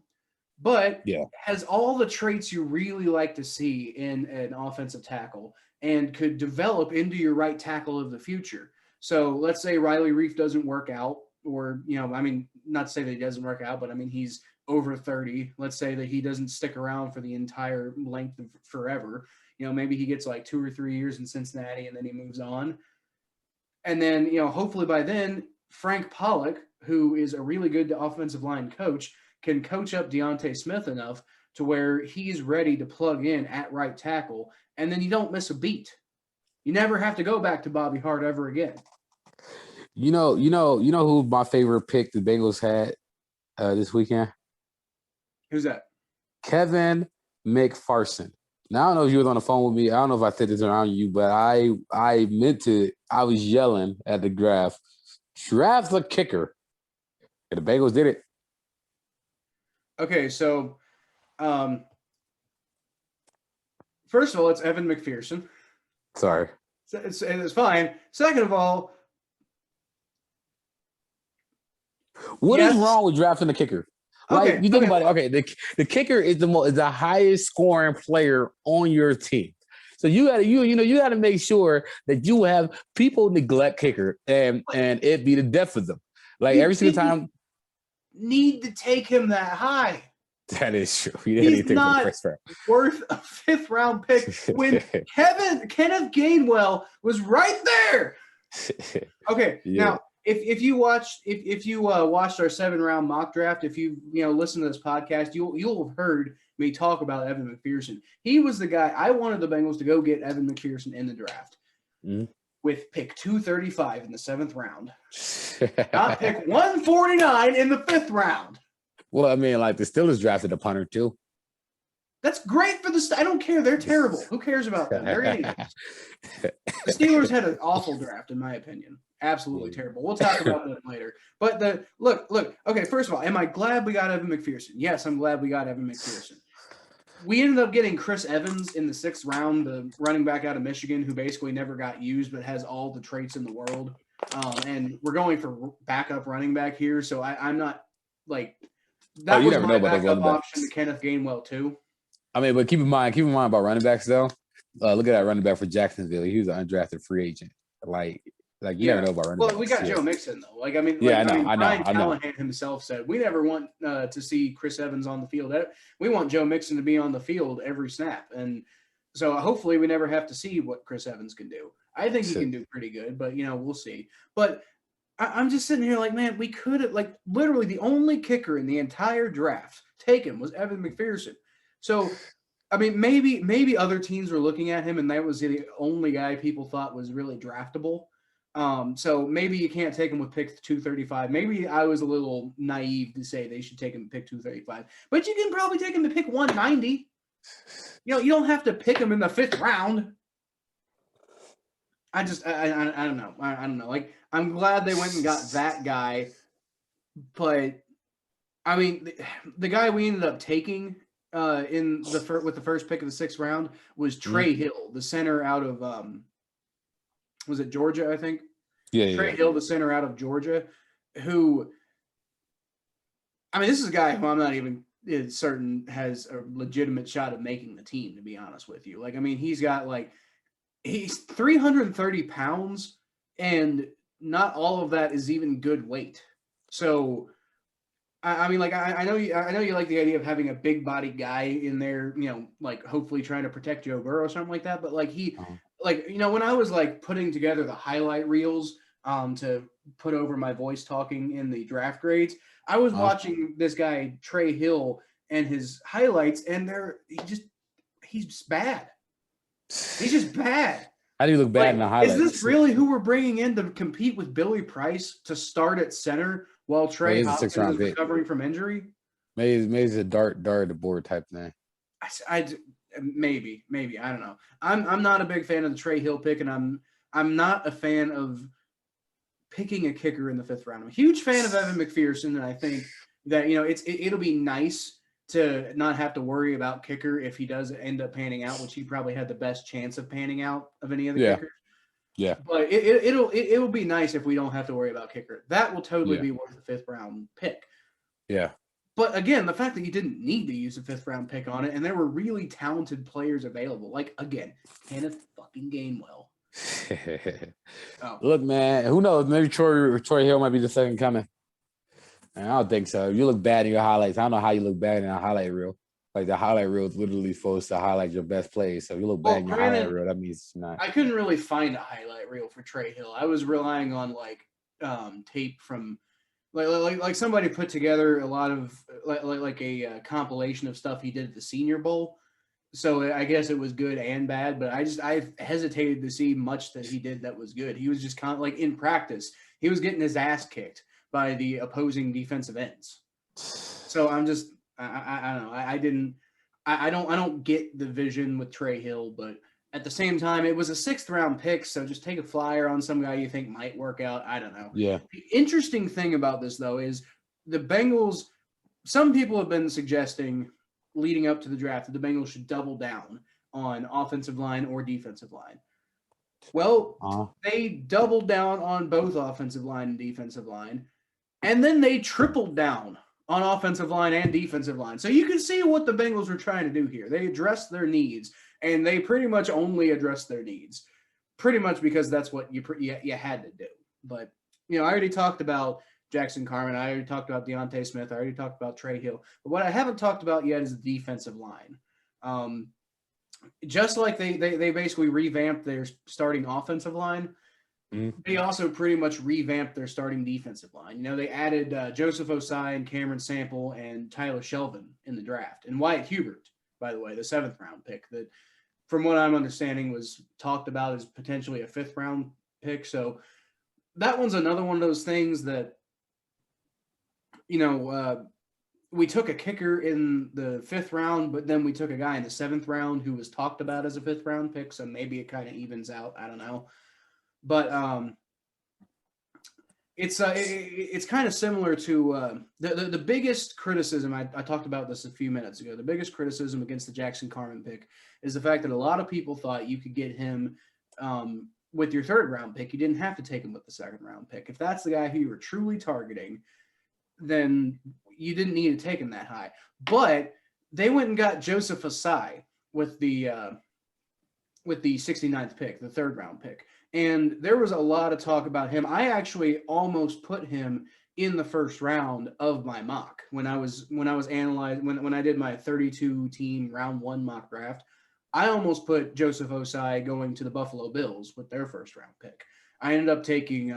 but has all the traits you really like to see in an offensive tackle and could develop into your right tackle of the future. So let's say Riley Reif doesn't work out, or, I mean, not to say that he doesn't work out, but I mean, he's over 30. Let's say that he doesn't stick around for the entire length of forever. Maybe he gets like 2 or 3 years in Cincinnati and then he moves on. And then, hopefully by then, Frank Pollock, who is a really good offensive line coach, can coach up Deontay Smith enough to where he's ready to plug in at right tackle, and then you don't miss a beat. You never have to go back to Bobby Hart ever again. You know who my favorite pick the Bengals had this weekend? Who's that? Kevin McPherson. Now, I don't know if you was on the phone with me. I don't know if I said this around you, but I was yelling at the draft a kicker. And the Bengals did it. Okay, so first of all, it's Evan McPherson. Sorry. It's fine. Second of all, what is wrong with drafting a kicker? Like, you think about it. Okay, the kicker is the highest scoring player on your team. So you gotta make sure that you have people neglect kicker and it be the death of them. Like every single time. Need to take him that high. That is true. He's not worth a 5th round pick when Kenneth Gainwell was right there. Okay, now if you watched our 7-round mock draft, if you listen to this podcast, you'll have heard me talk about Evan McPherson. He was the guy I wanted the Bengals to go get Evan McPherson in the draft with pick 235 in the 7th round, not pick 149 in the 5th round. Well, I mean, like the Steelers drafted a punter too. That's great for I don't care. They're terrible. Who cares about them? They're idiots. The Steelers had an awful draft, in my opinion. Absolutely terrible. We'll talk about that later. But look. Okay, first of all, am I glad we got Evan McPherson? Yes, I'm glad we got Evan McPherson. We ended up getting Chris Evans in the 6th round, the running back out of Michigan, who basically never got used but has all the traits in the world. And we're going for backup running back here, so I'm not like that. Was my backup option to Kenneth Gainwell too. I mean, but keep in mind about running backs though. Look at that running back for Jacksonville. He was an undrafted free agent. Like you never know about running backs. Well, we got Joe Mixon though. I mean, Brian Callahan himself said we never want to see Chris Evans on the field. We want Joe Mixon to be on the field every snap, and so hopefully we never have to see what Chris Evans can do. I think he can do pretty good, but we'll see. But I'm just sitting here like, man, we could have literally the only kicker in the entire draft taken was Evan McPherson. So, I mean, maybe other teams were looking at him, and that was the only guy people thought was really draftable. So maybe you can't take him with pick 235. Maybe I was a little naive to say they should take him to pick 235, but you can probably take him to pick 190. You don't have to pick him in the 5th round. I don't know. I don't know. Like, I'm glad they went and got that guy, but I mean, the guy we ended up taking with the first pick of the 6th round was Trey Hill, the center out of was it Georgia? I think. Trey Hill, the center out of Georgia, who, I mean, this is a guy who I'm not even certain has a legitimate shot of making the team. To be honest with you, I mean, he's 330 pounds, and not all of that is even good weight. So, I mean, I know you like the idea of having a big body guy in there, hopefully trying to protect Joe Burrow or something like that. But when I was putting together the highlight reels to put over my voice talking in the draft grades, I was watching this guy Trey Hill and his highlights, and he's just bad. He's just bad. How do you look bad in the Like, highlights? is this really who we're bringing in to compete with Billy Price to start at center while Trey he's a Hopkins 6th-round is pick. recovering from injury? Maybe it's a dart at the board type thing. Maybe I don't know. I'm not a big fan of the Trey Hill pick, and I'm not a fan of picking a kicker in the 5th round. I'm a huge fan of Evan McPherson, and I think that it'll be nice to not have to worry about kicker if he does end up panning out, which he probably had the best chance of panning out of any of the kickers. Yeah. But it'll be nice if we don't have to worry about kicker. That will totally be worth the 5th round pick. Yeah. But again, the fact that you didn't need to use a 5th round pick on it, and there were really talented players available, like again, Kenneth fucking Gainwell. Look, man, who knows? Maybe Troy Hill might be the second coming. I don't think so. If you look bad in your highlights, I don't know how you look bad in a highlight reel. Like the highlight reel is literally supposed to highlight your best plays. So if you look bad in your highlight reel, that means it's not. I couldn't really find a highlight reel for Trey Hill. I was relying on tape from like somebody put together a lot of like a compilation of stuff he did at the Senior Bowl. So I guess it was good and bad, but I hesitated to see much that he did that was good. He was just kind of like in practice, he was getting his ass kicked by the opposing defensive ends. So I'm just I don't know. I don't get the vision with Trey Hill, but at the same time, it was a 6th round pick, so just take a flyer on some guy you think might work out. I don't know. Yeah. The interesting thing about this, though, is the Bengals, some people have been suggesting leading up to the draft that the Bengals should double down on offensive line or defensive line. Well, they doubled down on both offensive line and defensive line, and then they tripled down on offensive line and defensive line. So you can see what the Bengals were trying to do here. They addressed their needs, and they pretty much only addressed their needs, pretty much because that's what you had to do. But, I already talked about Jackson Carman. I already talked about Deontay Smith. I already talked about Trey Hill. But what I haven't talked about yet is the defensive line. Just like they basically revamped their starting offensive line, they also pretty much revamped their starting defensive line. They added Joseph Osai and Cameron Sample and Tyler Shelvin in the draft. And Wyatt Hubert, by the way, the 7th round pick that, from what I'm understanding, was talked about as potentially a 5th round pick. So that one's another one of those things that, we took a kicker in the 5th round, but then we took a guy in the 7th round who was talked about as a 5th round pick. So maybe it kind of evens out. I don't know. But it's kind of similar to the biggest criticism. I talked about this a few minutes ago. The biggest criticism against the Jackson Carman pick is the fact that a lot of people thought you could get him with your 3rd round pick. You didn't have to take him with the 2nd round pick. If that's the guy who you were truly targeting, then you didn't need to take him that high. But they went and got Joseph Osai with the 69th pick, the 3rd round pick. And there was a lot of talk about him. I actually almost put him in the 1st round of my mock when I did my 32 team round 1 mock draft. I almost put Joseph Osai going to the Buffalo Bills with their 1st round pick. I ended up taking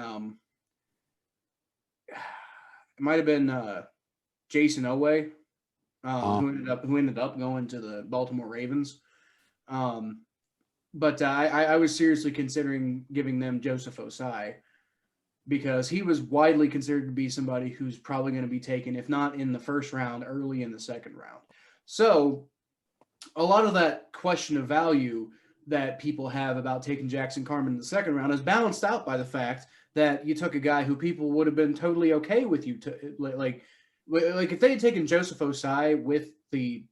it might have been Jason Oweh, who ended up going to the Baltimore Ravens. But I was seriously considering giving them Joseph Osai because he was widely considered to be somebody who's probably going to be taken, if not in the 1st round, early in the 2nd round. So a lot of that question of value that people have about taking Jackson Carman in the 2nd round is balanced out by the fact that you took a guy who people would have been totally okay with you to like if they had taken Joseph Osai with the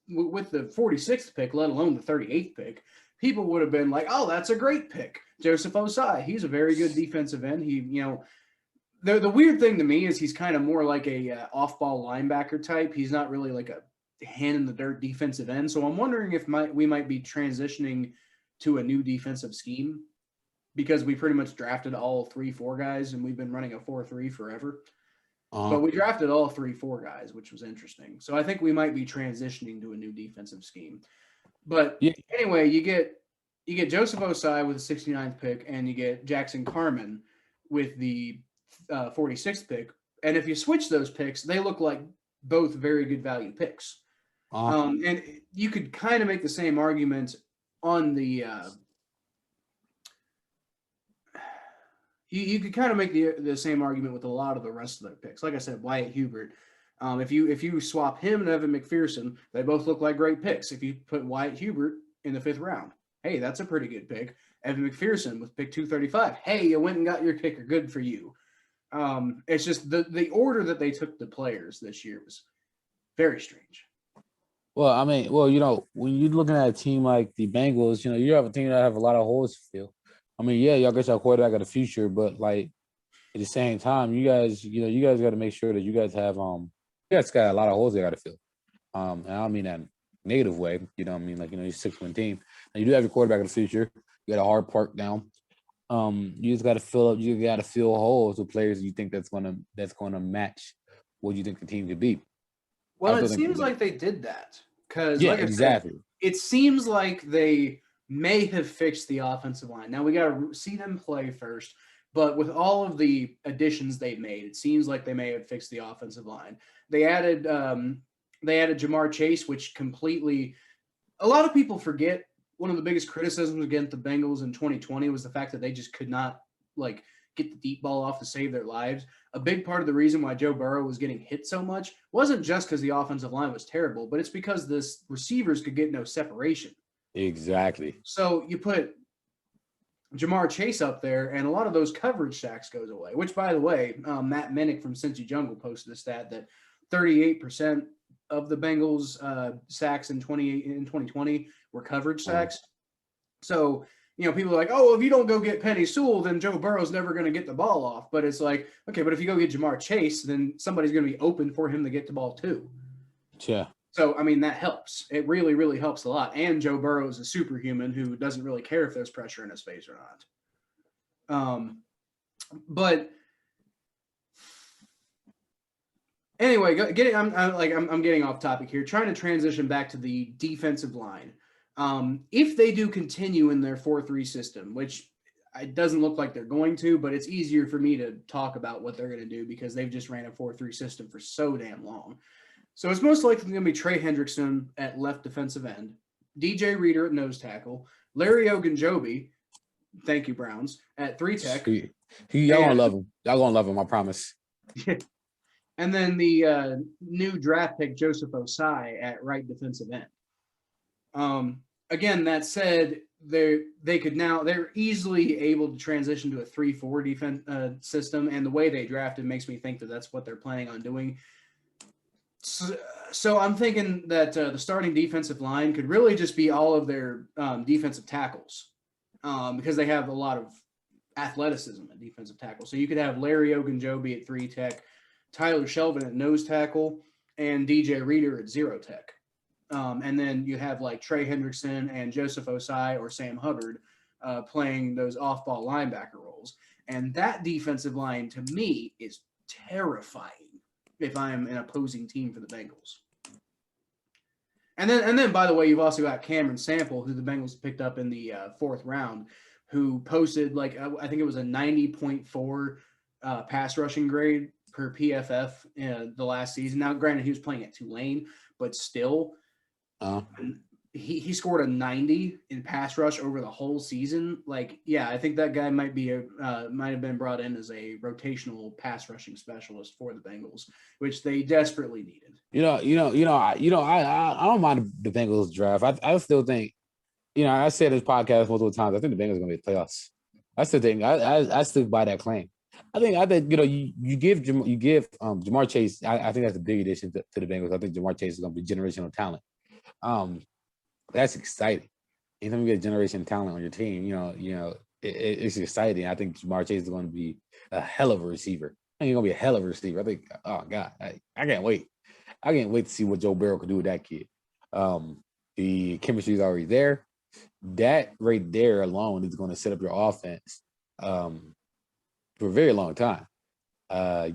with the 46th pick, let alone the 38th pick, people would have been like, oh, that's a great pick. Joseph Osai, he's a very good defensive end. He, the weird thing to me is he's kind of more like a off-ball linebacker type. He's not really like a hand-in-the-dirt defensive end. So I'm wondering if we might be transitioning to a new defensive scheme because we pretty much drafted all 3-4 guys, and we've been running a 4-3 forever. But we drafted all 3-4 guys, which was interesting. So I think we might be transitioning to a new defensive scheme. But anyway, you get Joseph Osai with the 69th pick, and you get Jackson Carman with the 46th pick. And if you switch those picks, they look like both very good value picks. And you could kind of make the same argument on the you could kind of make the same argument with a lot of the rest of their picks. Like I said, Wyatt Hubert. If you swap him and Evan McPherson, they both look like great picks. If you put Wyatt Hubert in the 5th round, hey, that's a pretty good pick. Evan McPherson with pick 235. Hey, you went and got your kicker. Good for you. It's just the order that they took the players this year was very strange. Well, I mean, when you're looking at a team like the Bengals, you have a team that have a lot of holes to fill. I mean, yeah, y'all get your quarterback of the future, but like at the same time, you guys got to make sure that you guys have you guys got a lot of holes they got to fill. And I don't mean that in a negative way. You know what I mean? Like, you're a 6-win team. Now, you do have your quarterback of the future. You got a hard park down. You just got to fill up. You got to fill holes with players you think that's gonna match what you think the team could be. Well, it seems like they did that because, yeah, like I exactly. said, it seems like they may have fixed the offensive line. Now we got to see them play first, but with all of the additions they made, it seems like they may have fixed the offensive line. They added Jamar Chase, which completely. A lot of people forget. One of the biggest criticisms against the Bengals in 2020 was the fact that they just could not get the deep ball off to save their lives. A big part of the reason why Joe Burrow was getting hit so much wasn't just because the offensive line was terrible, but it's because the receivers could get no separation. Exactly. So you put Jamar Chase up there, and a lot of those coverage sacks goes away, which, by the way, Matt Minnick from Cincy Jungle posted a stat that 38% of the Bengals sacks in 2020 were coverage sacks. So, people are like, oh, if you don't go get Penny Sewell, then Joe Burrow's never going to get the ball off. But it's like, okay, but if you go get Jamar Chase, then somebody's going to be open for him to get the ball too. Yeah. So, I mean, that helps. It really, really helps a lot. And Joe Burrow is a superhuman who doesn't really care if there's pressure in his face or not. But anyway, I'm getting off topic here. Trying to transition back to the defensive line. If they do continue in their 4-3 system, which it doesn't look like they're going to, but it's easier for me to talk about what they're going to do because they've just ran a 4-3 system for so damn long. So it's most likely going to be Trey Hendrickson at left defensive end, DJ Reader at nose tackle, Larry Ogunjobi, thank you, Browns, at 3 tech. Y'all gonna love him. Y'all gonna love him, I promise. And then the new draft pick, Joseph Osai, at right defensive end. Again, that said, they're easily able to transition to a 3-4 defense system, and the way they drafted makes me think that that's what they're planning on doing. So I'm thinking that the starting defensive line could really just be all of their defensive tackles because they have a lot of athleticism at defensive tackle. So you could have Larry Ogunjobi at 3 tech, Tyler Shelvin at nose tackle, and DJ Reader at 0 tech. And then you have like Trey Hendrickson and Joseph Osai or Sam Hubbard playing those off-ball linebacker roles. And that defensive line, to me, is terrifying if I'm an opposing team for the Bengals. And then, by the way, you've also got Cameron Sample, who the Bengals picked up in the 4th round, who posted I think it was a 90.4 pass rushing grade per PFF the last season. Now, granted, he was playing at Tulane, but still, he scored a 90 in pass rush over the whole season. I think that guy might have been brought in as a rotational pass rushing specialist for the Bengals, which they desperately needed. I don't mind the Bengals draft. I still think, I said this podcast multiple times. I think the Bengals are going to be the playoffs. I still think I stick by that claim. I think you give Jamar Chase. I think that's a big addition to the Bengals. I think Jamar Chase is going to be generational talent. That's exciting. Anytime you get a generation talent on your team, it's exciting. I think Jamar Chase is going to be a hell of a receiver. I think he's going to be a hell of a receiver. I think, oh God, I can't wait. I can't wait to see what Joe Burrow can do with that kid. The chemistry is already there. That right there alone is going to set up your offense for a very long time. I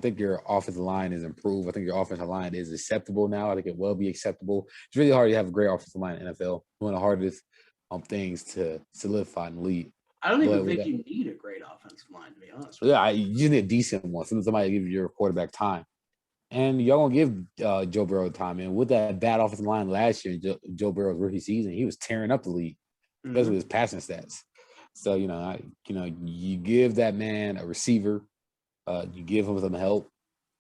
think your offensive line is improved. I think your offensive line is acceptable now. I think it will be acceptable. It's really hard to have a great offensive line in the NFL. One of the hardest things to solidify and lead. I don't even think you need a great offensive line, to be honest. You just need a decent one. Somebody give your quarterback time. And y'all going to give Joe Burrow time. And with that bad offensive line last year, Joe Burrow's rookie season, he was tearing up the league, especially with his passing stats. So you give that man a receiver, you give him some help.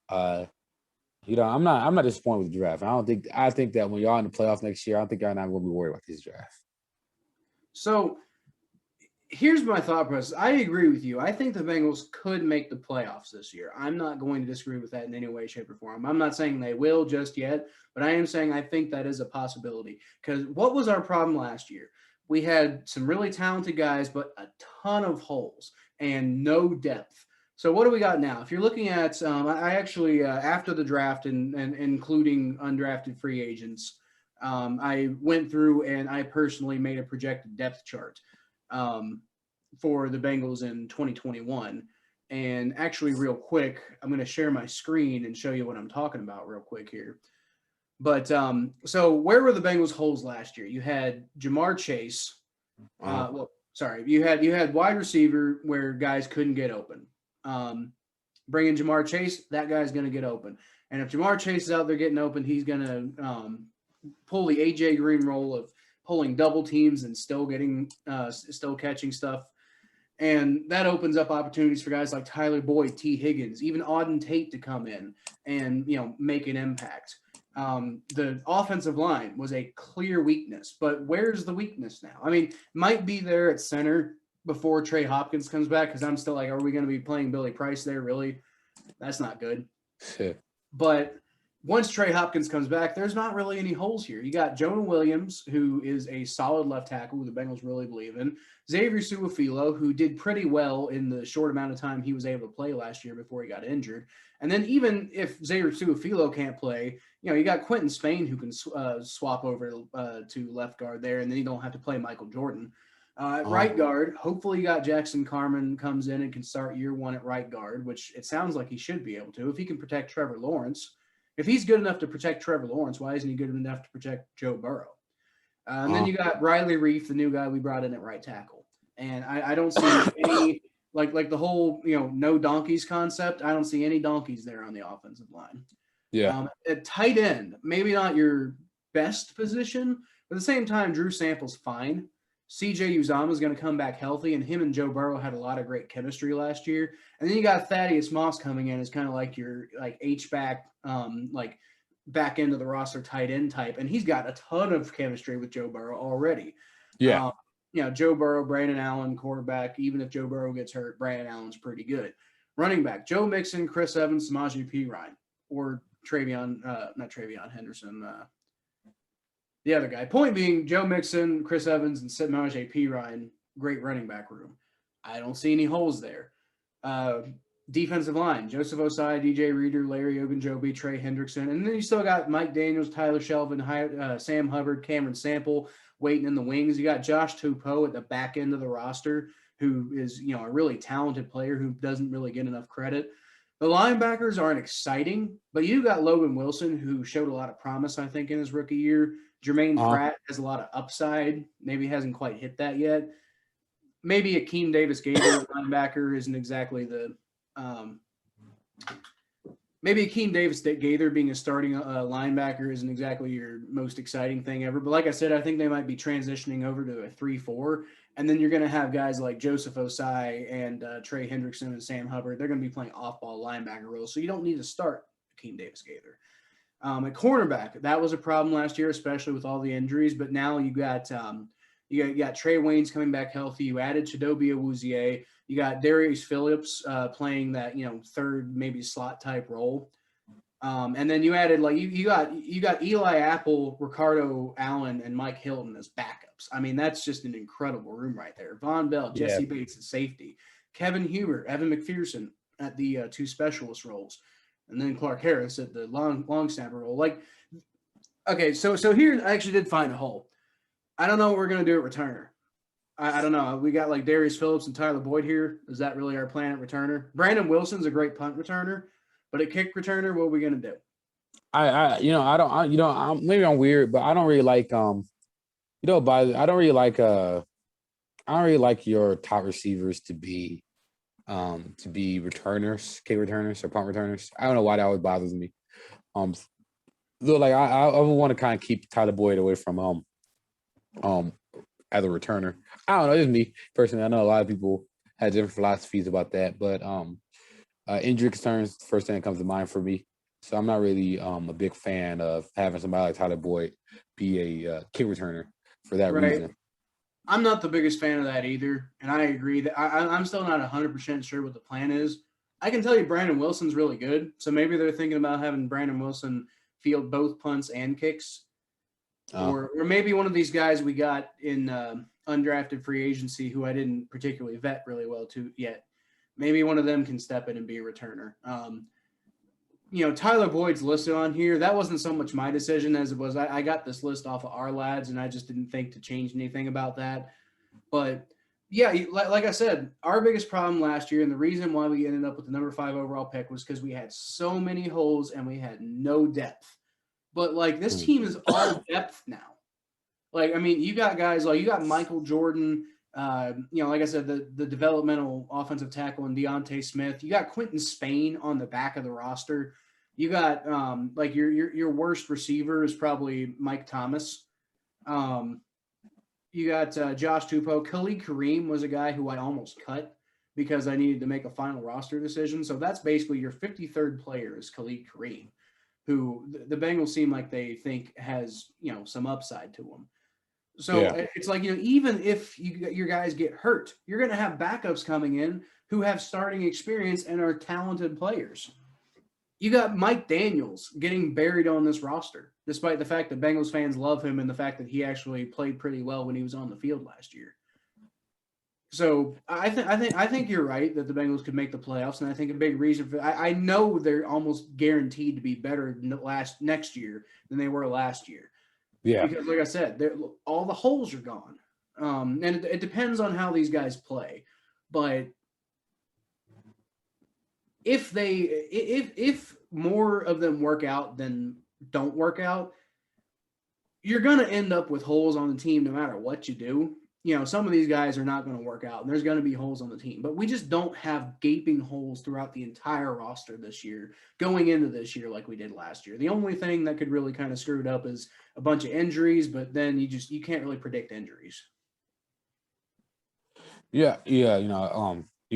I'm not disappointed with the draft. I think that when y'all in the playoffs next year, I don't think y'all not going to be worried about this draft. So here's my thought process. I agree with you. I think the Bengals could make the playoffs this year. I'm not going to disagree with that in any way, shape, or form. I'm not saying they will just yet, but I am saying I think that is a possibility. Because what was our problem last year? We had some really talented guys, but a ton of holes and no depth. So what do we got now? If you're looking at, I actually after the draft and including undrafted free agents, I went through and I personally made a projected depth chart for the Bengals in 2021. And actually, real quick, I'm going to share my screen and show you what I'm talking about real quick here. But so where were the Bengals holes last year? You had Jamar Chase. You had wide receiver where guys couldn't get open. Bring in Jamar Chase, that guy's going to get open. And if Jamar Chase is out there getting open, he's going to pull the AJ Green role of pulling double teams and still catching stuff. And that opens up opportunities for guys like Tyler Boyd, T. Higgins, even Auden Tate to come in and, make an impact. The offensive line was a clear weakness, but where's the weakness now? I mean, might be there at center before Trey Hopkins comes back, because I'm still like, are we going to be playing Billy Price there? Really? That's not good. But once Trey Hopkins comes back, there's not really any holes here. You got Jonah Williams, who is a solid left tackle who the Bengals really believe in. Xavier Su'a-Filo, who did pretty well in the short amount of time he was able to play last year before he got injured. And then even if Xavier Su'a-Filo can't play, you got Quentin Spain who can swap over to left guard there, and then you don't have to play Michael Jordan. Right guard, hopefully you got Jackson Carman comes in and can start year one at right guard, which it sounds like he should be able to if he can protect Trevor Lawrence. If he's good enough to protect Trevor Lawrence, why isn't he good enough to protect Joe Burrow? And then you got Riley Reif, the new guy we brought in at right tackle. And I don't see any like the whole no donkeys concept. I don't see any donkeys there on the offensive line. Yeah. At tight end, maybe not your best position, but at the same time, Drew Sample's fine. CJ Uzama is going to come back healthy, and him and Joe Burrow had a lot of great chemistry last year. And then you got Thaddeus Moss coming in as kind of like your H-back, back end of the roster tight end type, and he's got a ton of chemistry with Joe Burrow already. Yeah. Joe Burrow, Brandon Allen, quarterback. Even if Joe Burrow gets hurt, Brandon Allen's pretty good. Running back, Joe Mixon, Chris Evans, Samaje Perine, or not Travion Henderson. The other guy. Point being, Joe Mixon, Chris Evans, and Samaje Perine, great running back room. I don't see any holes there. Defensive line, Joseph Osai, DJ Reader, Larry Ogunjobi, Trey Hendrickson. And then you still got Mike Daniels, Tyler Shelvin, Sam Hubbard, Cameron Sample waiting in the wings. You got Josh Tupou at the back end of the roster, who is, a really talented player who doesn't really get enough credit. The linebackers aren't exciting, but you got Logan Wilson, who showed a lot of promise, I think, in his rookie year. Jermaine Pratt has a lot of upside. Maybe hasn't quite hit that yet. Maybe Akeem Davis-Gaither linebacker isn't exactly the maybe Akeem Davis-Gaither being a starting linebacker isn't exactly your most exciting thing ever. But like I said, I think they might be transitioning over to a 3-4. And then you're going to have guys like Joseph Osai and Trey Hendrickson and Sam Hubbard. They're going to be playing off-ball linebacker roles. So you don't need to start Akeem Davis-Gaither. At cornerback, that was a problem last year, especially with all the injuries. But now you got Trey Waynes coming back healthy. You added Chidobe Awuzie. You got Darius Phillips playing that third maybe slot type role. And then you added you got Eli Apple, Ricardo Allen, and Mike Hilton as backups. I mean, that's just an incredible room right there. Von Bell, Jesse Bates at safety, Kevin Huber, Evan McPherson at the two specialist roles. And then Clark Harris at the long snapper role. Okay, so here I actually did find a hole. I don't know what we're going to do at returner. I don't know. We got Darius Phillips and Tyler Boyd here. Is that really our plan at returner? Brandon Wilson's a great punt returner, but at kick returner, what are we going to do? Maybe I'm weird, but I don't really like I don't really like your top receivers to be returners, kick returners or punt returners. I don't know why that always bothers me. Though I would want to kind of keep Tyler Boyd away from as a returner. I don't know. It's me personally. I know a lot of people have different philosophies about that, but injury concerns, first thing that comes to mind for me. So I'm not really a big fan of having somebody like Tyler Boyd be a kick returner for that reason. I'm not the biggest fan of that either, and I agree that I'm still not 100% sure what the plan is. I can tell you Brandon Wilson's really good, so maybe they're thinking about having Brandon Wilson field both punts and kicks, or maybe one of these guys we got in undrafted free agency who I didn't particularly vet really well to yet. Maybe one of them can step in and be a returner. Tyler Boyd's listed on here. That wasn't so much my decision as it was I got this list off of our lads, and I just didn't think to change anything about that. But yeah, like I said, our biggest problem last year and the reason why we ended up with the number 5 overall pick was because we had so many holes and we had no depth. But like this team is all depth now. Like, I mean, you got guys like you got Michael Jordan, like I said, the developmental offensive tackle and Deontay Smith. You got Quentin Spain on the back of the roster. You got like your worst receiver is probably Mike Thomas. You got Josh Tupou. Khalid Kareem was a guy who I almost cut because I needed to make a final roster decision. So that's basically your 53rd player is Khalid Kareem, who the Bengals seem like they think has, some upside to him. So it's like, even if your guys get hurt, you're going to have backups coming in who have starting experience and are talented players. You got Mike Daniels getting buried on this roster, despite the fact that Bengals fans love him and the fact that he actually played pretty well when he was on the field last year. So I think you're right that the Bengals could make the playoffs, and I think a big reason for I know they're almost guaranteed to be better next year than they were last year. Yeah, because like I said, all the holes are gone, and it depends on how these guys play, but if more of them work out than don't work out, you're going to end up with holes on the team no matter what you do. Some of these guys are not going to work out, and there's going to be holes on the team. But we just don't have gaping holes throughout the entire roster this year, going into this year like we did last year. The only thing that could really kind of screw it up is a bunch of injuries, but then you can't really predict injuries. Yeah, you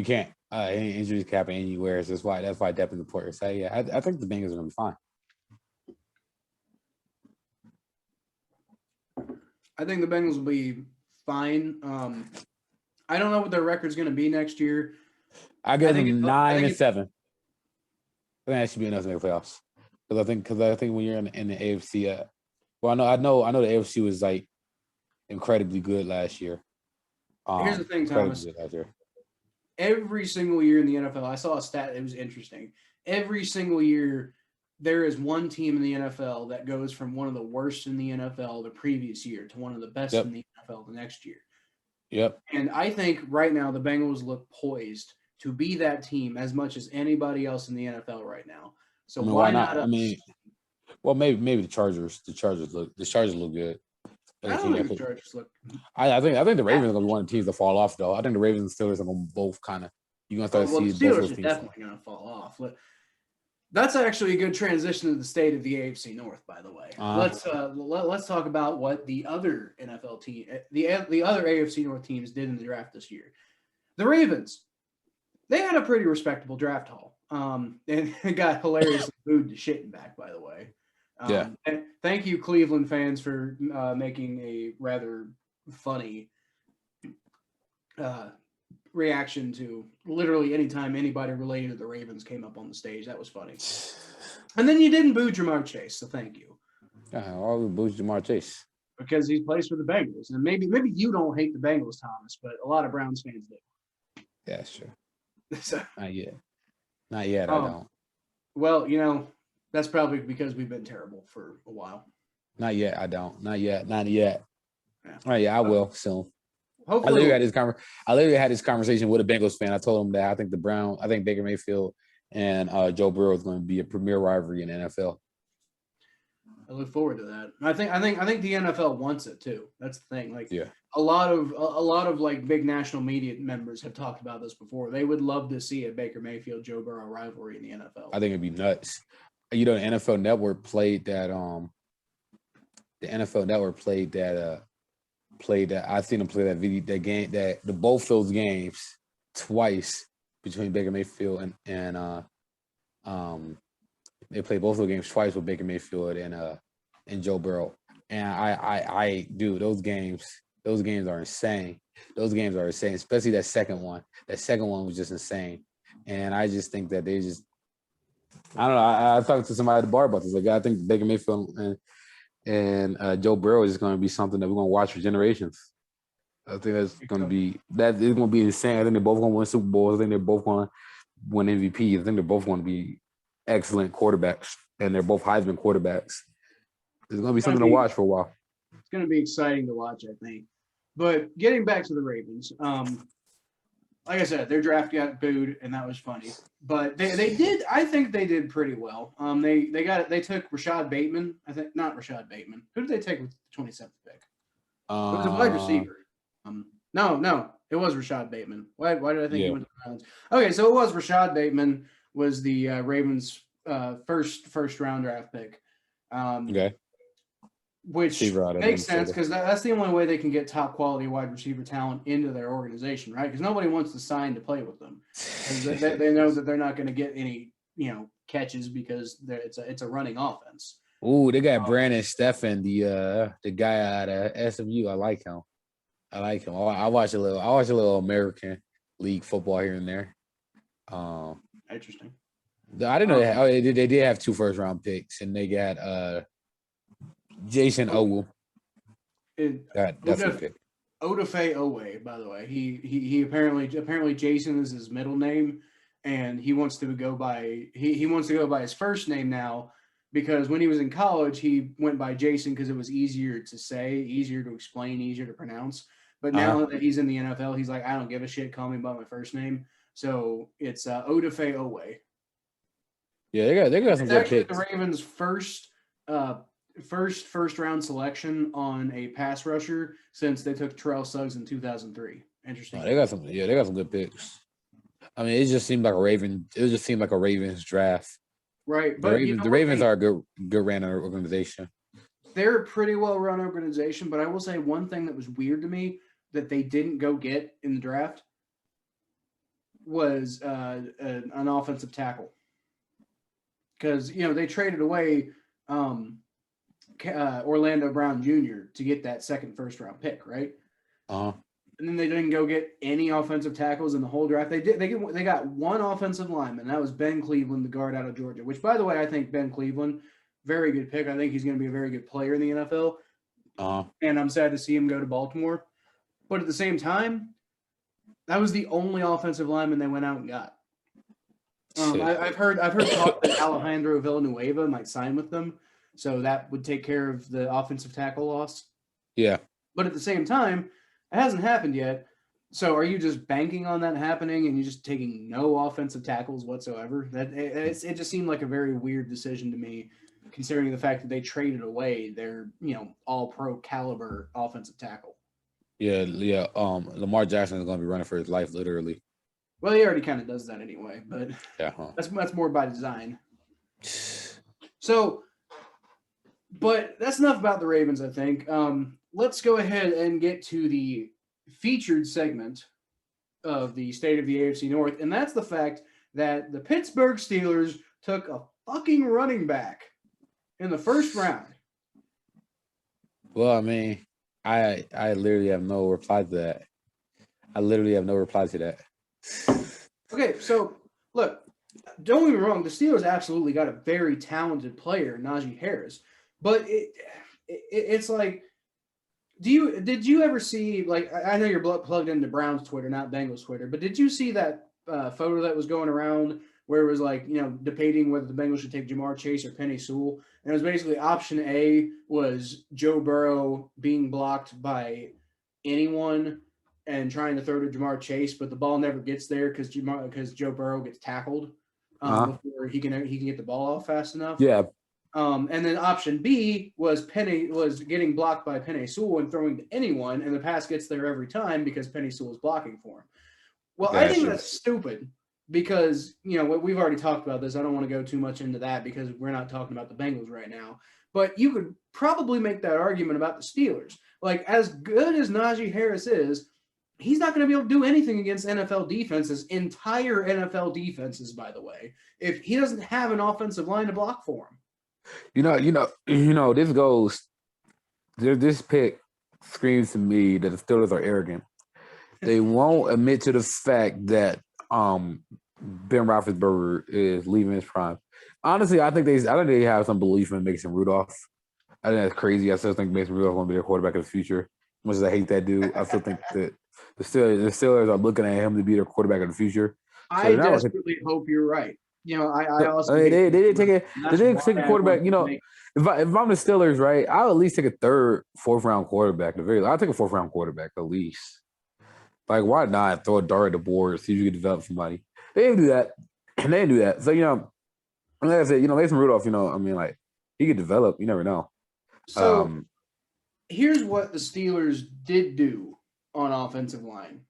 can't. Any injuries can happen anywhere. So that's why depth is important. So yeah, I think the Bengals are gonna be fine. I think the Bengals will be fine. I don't know what their record's going to be next year. I give them 9-7. I think that should be enough to make playoffs. Because I think when you're in the AFC, I know the AFC was like incredibly good last year. Here's the thing, Thomas. Every single year in the NFL, I saw a stat. It was interesting. Every single year, there is one team in the NFL that goes from one of the worst in the NFL the previous year to one of the best in the NFL the next year. Yep. And I think right now the Bengals look poised to be that team as much as anybody else in the NFL right now. So why not? Well, maybe the Chargers. The Chargers look good. I don't think the Chargers look. I think the Ravens are going to be one of the teams to fall off, though. I think the Ravens and Steelers are going to both kind of. You're going to start seeing both of those teams. Definitely going to fall off. That's actually a good transition to the state of the AFC North, by the way. Let's talk about what the other NFL team, the other AFC North teams did in the draft this year. The Ravens, they had a pretty respectable draft haul, and it got hilariously booed to shit and back, by the way. And thank you, Cleveland fans, for making a rather funny reaction to literally anytime anybody related to the Ravens came up on the stage. That was funny. And then you didn't boo Jamar Chase, so thank you. Why would boo Jamar Chase? Because he plays for the Bengals. And maybe you don't hate the Bengals, Thomas, but a lot of Browns fans do. Yeah, sure. So, Not yet, I don't. Well, that's probably because we've been terrible for a while. Not yet, I don't. Not yet. Yeah. Oh, yeah, I will soon. Hopefully, I literally had this conversation with a Bengals fan. I told him that I think Baker Mayfield and Joe Burrow is going to be a premier rivalry in the NFL. I look forward to that. I think the NFL wants it too. That's the thing. Like, yeah. a lot of like big national media members have talked about this before. They would love to see a Baker Mayfield Joe Burrow rivalry in the NFL. I think it'd be nuts. The NFL Network played that. The NFL Network played that play that. I've seen him play both those games twice between Baker Mayfield and they played both those games twice with Baker Mayfield and Joe Burrow. And I do those games. Those games are insane. Those games are insane, especially that second one. That second one was just insane. And I just think that I don't know. I talked to somebody at the bar about this. Like, I think Baker Mayfield and Joe Burrow is going to be something that we're going to watch for generations. I think that's going to be insane. I think they're both going to win Super Bowls. I think they're both going to win MVP. I think they're both going to be excellent quarterbacks, and they're both Heisman quarterbacks. It's going to be something to watch for a while. It's going to be exciting to watch, I think. But getting back to the Ravens, like I said, their draft got booed, and that was funny. But they did. I think they did pretty well. They took Rashad Bateman. I think not Rashad Bateman. Who did they take with the 27th pick? It was a wide receiver. No, it was Rashad Bateman. Why did I think he went to the Browns? Okay, so it was Rashad Bateman was the Ravens' first round draft pick. Okay. Which makes sense because that's the only way they can get top quality wide receiver talent into their organization, right? Because nobody wants to sign to play with them. They know that they're not going to get any, catches because it's a running offense. Ooh, they got Brandon Steffen, the guy out of SMU. I like him. I watch a little American League football here and there. Interesting. I didn't know they did have 2 first round picks, and they got Jason Owu. That's a pick. Odafe Owe, by the way. He apparently Jason is his middle name, and he wants to go by his first name now because when he was in college he went by Jason because it was easier to say, easier to explain, easier to pronounce. But now that he's in the NFL, he's like, I don't give a shit. Call me by my first name. So it's Odafe Owe. Yeah, they got some good picks. The Ravens' first round selection on a pass rusher since they took Terrell Suggs in 2003. Interesting. They got some good picks. I mean, it just seemed like a Ravens draft. Right. But the Ravens are a good ran organization. They're a pretty well run organization, but I will say one thing that was weird to me that they didn't go get in the draft was an offensive tackle. Because they traded away Orlando Brown Jr. to get that second first round pick, right? And then they didn't go get any offensive tackles in the whole draft. They got one offensive lineman. That was Ben Cleveland, the guard out of Georgia. Which, by the way, I think Ben Cleveland, very good pick. I think he's going to be a very good player in the NFL. And I'm sad to see him go to Baltimore. But at the same time, that was the only offensive lineman they went out and got. I've heard talk that Alejandro Villanueva might sign with them, so that would take care of the offensive tackle loss. Yeah. But at the same time, it hasn't happened yet. So are you just banking on that happening and you're just taking no offensive tackles whatsoever? It just seemed like a very weird decision to me, considering the fact that they traded away their all pro caliber offensive tackle. Yeah. Lamar Jackson is going to be running for his life, literally. Well, he already kind of does that anyway, but that's more by design. So, but that's enough about the Ravens, I think. Let's go ahead and get to the featured segment of the State of the AFC North, and that's the fact that the Pittsburgh Steelers took a fucking running back in the first round. Well, I mean, I literally have no reply to that. Okay, so look, don't get me wrong, the Steelers absolutely got a very talented player, Najee Harris, but it's like, did you ever see, like, I know you're plugged into Browns Twitter, not Bengals Twitter, but did you see that photo that was going around where it was like, debating whether the Bengals should take Jamar Chase or Penei Sewell? And it was basically option A was Joe Burrow being blocked by anyone and trying to throw to Jamar Chase, but the ball never gets there because Joe Burrow gets tackled before he can get the ball off fast enough. Yeah. And then option B was getting blocked by Penei Sewell and throwing to anyone, and the pass gets there every time because Penei Sewell is blocking for him. Well, I think that's stupid because we've already talked about this. I don't want to go too much into that because we're not talking about the Bengals right now. But you could probably make that argument about the Steelers. like as good as Najee Harris is, he's not going to be able to do anything against NFL defenses, entire NFL defenses, by the way, if he doesn't have an offensive line to block for him. This pick screams to me that the Steelers are arrogant. They won't admit to the fact that Ben Roethlisberger is leaving his prime. Honestly, I think they have some belief in Mason Rudolph. I think that's crazy. I still think Mason Rudolph will be their quarterback of the future. As much as I hate that dude, I still think that the Steelers are looking at him to be their quarterback of the future. So I desperately hope you're right. I also they did take a quarterback. If I'm the Steelers, right, I'll at least take a third, fourth round quarterback. I'll take a fourth round quarterback at least. Like, why not throw a dart at the board, see if you can develop somebody? They didn't do that. They didn't do that. So, like I said, Mason Rudolph, like, he could develop. You never know. So, here's what the Steelers did do on offensive line.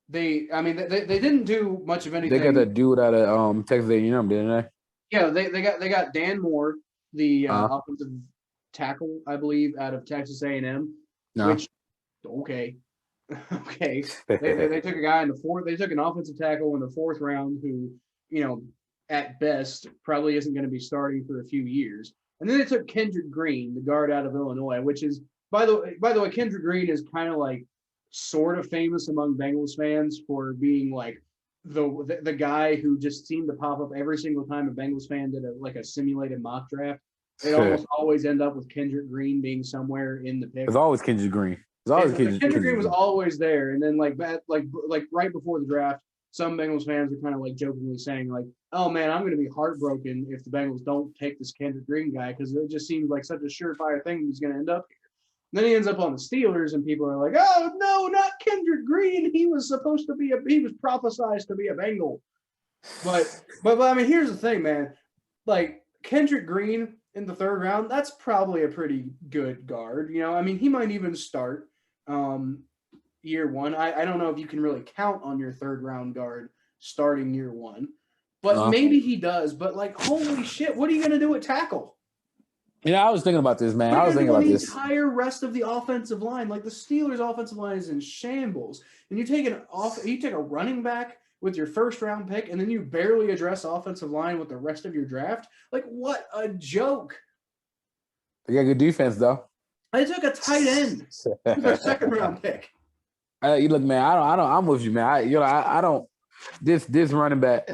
They didn't do much of anything. They got that dude out of Texas A&M, didn't they? Yeah, they got Dan Moore, the offensive tackle, I believe, out of Texas A&M. No. Which, okay. Okay. They took a guy in the fourth. They took an offensive tackle in the fourth round who, at best probably isn't going to be starting for a few years. And then they took Kendrick Green, the guard out of Illinois, which is by the way, Kendrick Green is kind of like sort of famous among Bengals fans for being like the guy who just seemed to pop up every single time a Bengals fan did a simulated mock draft. It almost always end up with Kendrick Green being somewhere in the pick. It's always Kendrick Green. Kendrick Green was always there, and then like right before the draft, some Bengals fans are kind of like jokingly saying like, "Oh man, I'm going to be heartbroken if the Bengals don't take this Kendrick Green guy because it just seems like such a surefire thing he's going to end up here." And then he ends up on the Steelers, and people are like, "Oh no, not Kendrick Green! He was prophesized to be a Bengal." But I mean, here's the thing, man. Like Kendrick Green in the third round, that's probably a pretty good guard. I mean, he might even start year one. I don't know if you can really count on your third round guard starting year one, but maybe he does. But like, holy shit, what are you going to do at tackle? I was thinking about this, man. I was thinking about this. The entire rest of the offensive line, like the Steelers' offensive line is in shambles, and you take a running back with your first round pick, and then you barely address offensive line with the rest of your draft. Like, what a joke! They got good defense, though. They took a tight end with their second round pick. You look, man. I don't. I'm with you, man. I don't. This running back.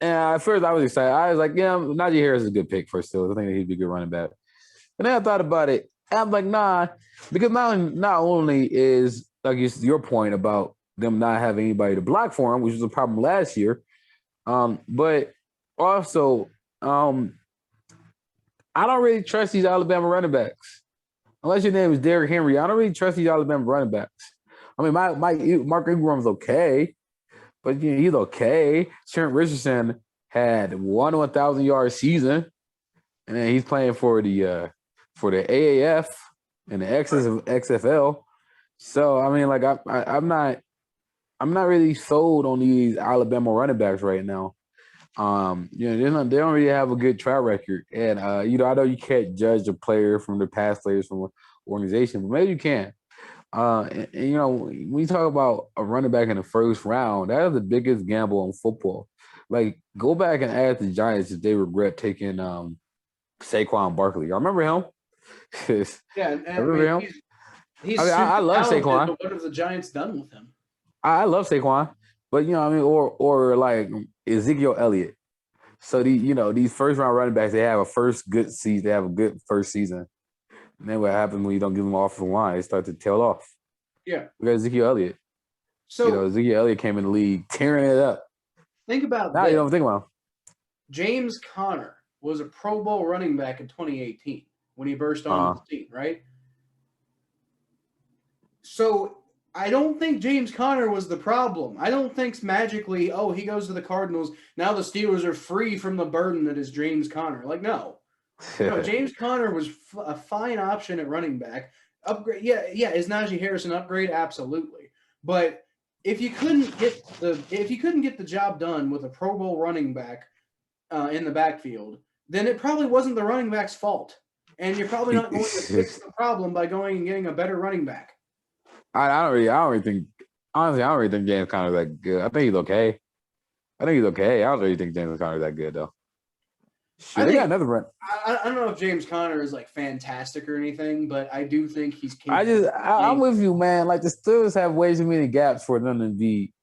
And at first I was excited. I was like, Najee Harris is a good pick for Steelers. I think he'd be a good running back. And then I thought about it, and I'm like, nah, because not only is like your point about them not having anybody to block for him, which was a problem last year, but also I don't really trust these Alabama running backs. Unless your name is Derrick Henry, I don't really trust these Alabama running backs. I mean, Mark Ingram's okay, but he's okay. Trent Richardson had 1,000-yard season, and then he's playing for the AAF and the XFL. So I mean, like I'm not really sold on these Alabama running backs right now. They don't really have a good track record, and I know you can't judge a player from the past players from an organization, but maybe you can. And when you talk about a running back in the first round, that is the biggest gamble in football. Like, go back and ask the Giants if they regret taking Saquon Barkley. Y'all remember him? Yeah, I remember him. I love Saquon. But what have the Giants done with him? I love Saquon, but or like Ezekiel Elliott. So these first round running backs, they have a good season. They have a good first season. And then what happens when you don't give them off the line? They start to tail off. Yeah. We got Ezekiel Elliott. So Ezekiel Elliott came in the league tearing it up. Think about now this. You don't think about him. James Conner was a Pro Bowl running back in 2018 when he burst on the scene, right? So I don't think James Conner was the problem. I don't think magically, he goes to the Cardinals. Now the Steelers are free from the burden that is James Conner. Like, no. James Conner was a fine option at running back. Upgrade, yeah. Is Najee Harris an upgrade? Absolutely. But if you couldn't get the job done with a Pro Bowl running back in the backfield, then it probably wasn't the running back's fault. And you're probably not going to fix the problem by going and getting a better running back. I don't really think. Honestly, I don't really think James Conner's that good. I think he's okay. I don't really think James Conner's that good though. Shit, they got another run. I don't know if James Conner is like fantastic or anything, but I do think he's capable. I'm with you, man. Like the Steelers have way too many gaps for them to be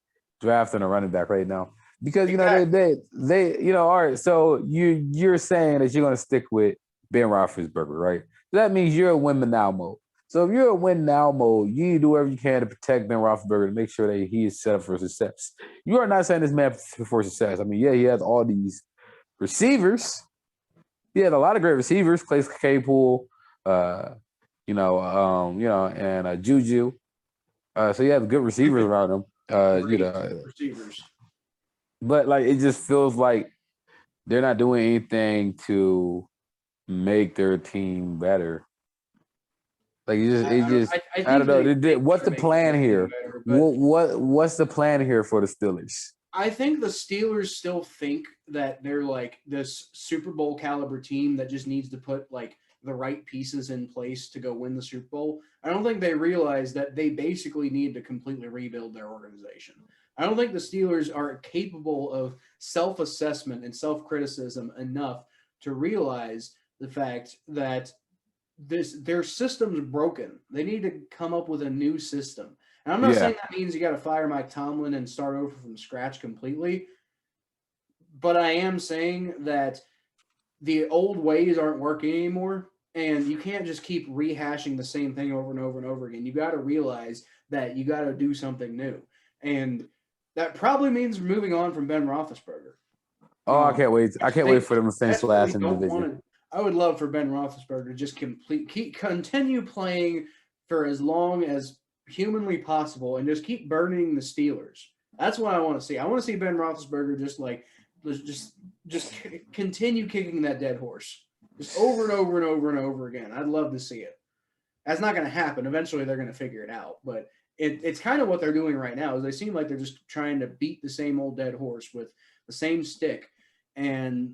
drafting a running back right now. Because they all right. So you're saying that you're gonna stick with Ben Roethlisberger, right? That means you're a win now mode. So if you're a win now mode, you need to do whatever you can to protect Ben Roethlisberger to make sure that he is set up for success. You are not saying this man for success. I mean, yeah, he has all these receivers. He had a lot of great receivers, Clay Claypool, and Juju. So he has good receivers around him. Receivers. But like it just feels like they're not doing anything to make their team better. Like I don't know. What's the plan here? What's the plan here for the Steelers? I think the Steelers still think that they're like this Super Bowl caliber team that just needs to put like the right pieces in place to go win the Super Bowl. I don't think they realize that they basically need to completely rebuild their organization. I don't think the Steelers are capable of self-assessment and self-criticism enough to realize the fact that their system's broken. They need to come up with a new system. And I'm not saying that means you got to fire Mike Tomlin and start over from scratch completely, but I am saying that the old ways aren't working anymore, and you can't just keep rehashing the same thing over and over and over again. You got to realize that you got to do something new, and that probably means moving on from Ben Roethlisberger. Oh, I can't wait! I can't wait for them to finish last in the division. I would love for Ben Roethlisberger to just continue playing for as long as humanly possible and just keep burning the Steelers. That's what I want to see. I want to see Ben Roethlisberger just continue kicking that dead horse just over and over and over and over again. I'd love to see it. That's not going to happen. Eventually, they're going to figure it out. But it's kind of what they're doing right now. Is they seem like they're just trying to beat the same old dead horse with the same stick, and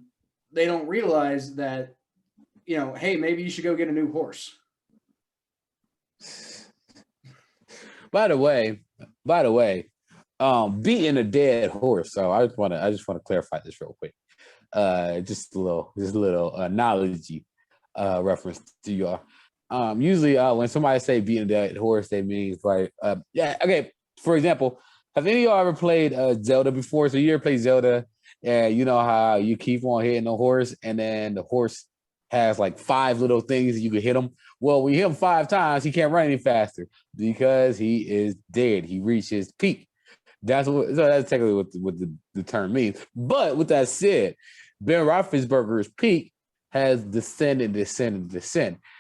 they don't realize that, hey, maybe you should go get a new horse. By the way, beating a dead horse. So I just want to clarify this real quick. Just a little analogy reference to y'all. Usually, when somebody say beating a dead horse, they mean like, okay. For example, have any of y'all ever played Zelda before? So you ever played Zelda, and you know how you keep on hitting the horse, and then the horse has like 5 little things that you can hit him. Well, when you hit him 5 times, he can't run any faster because he is dead. He reached his peak. That's technically what the term means. But with that said, Ben Roethlisberger's peak has descended.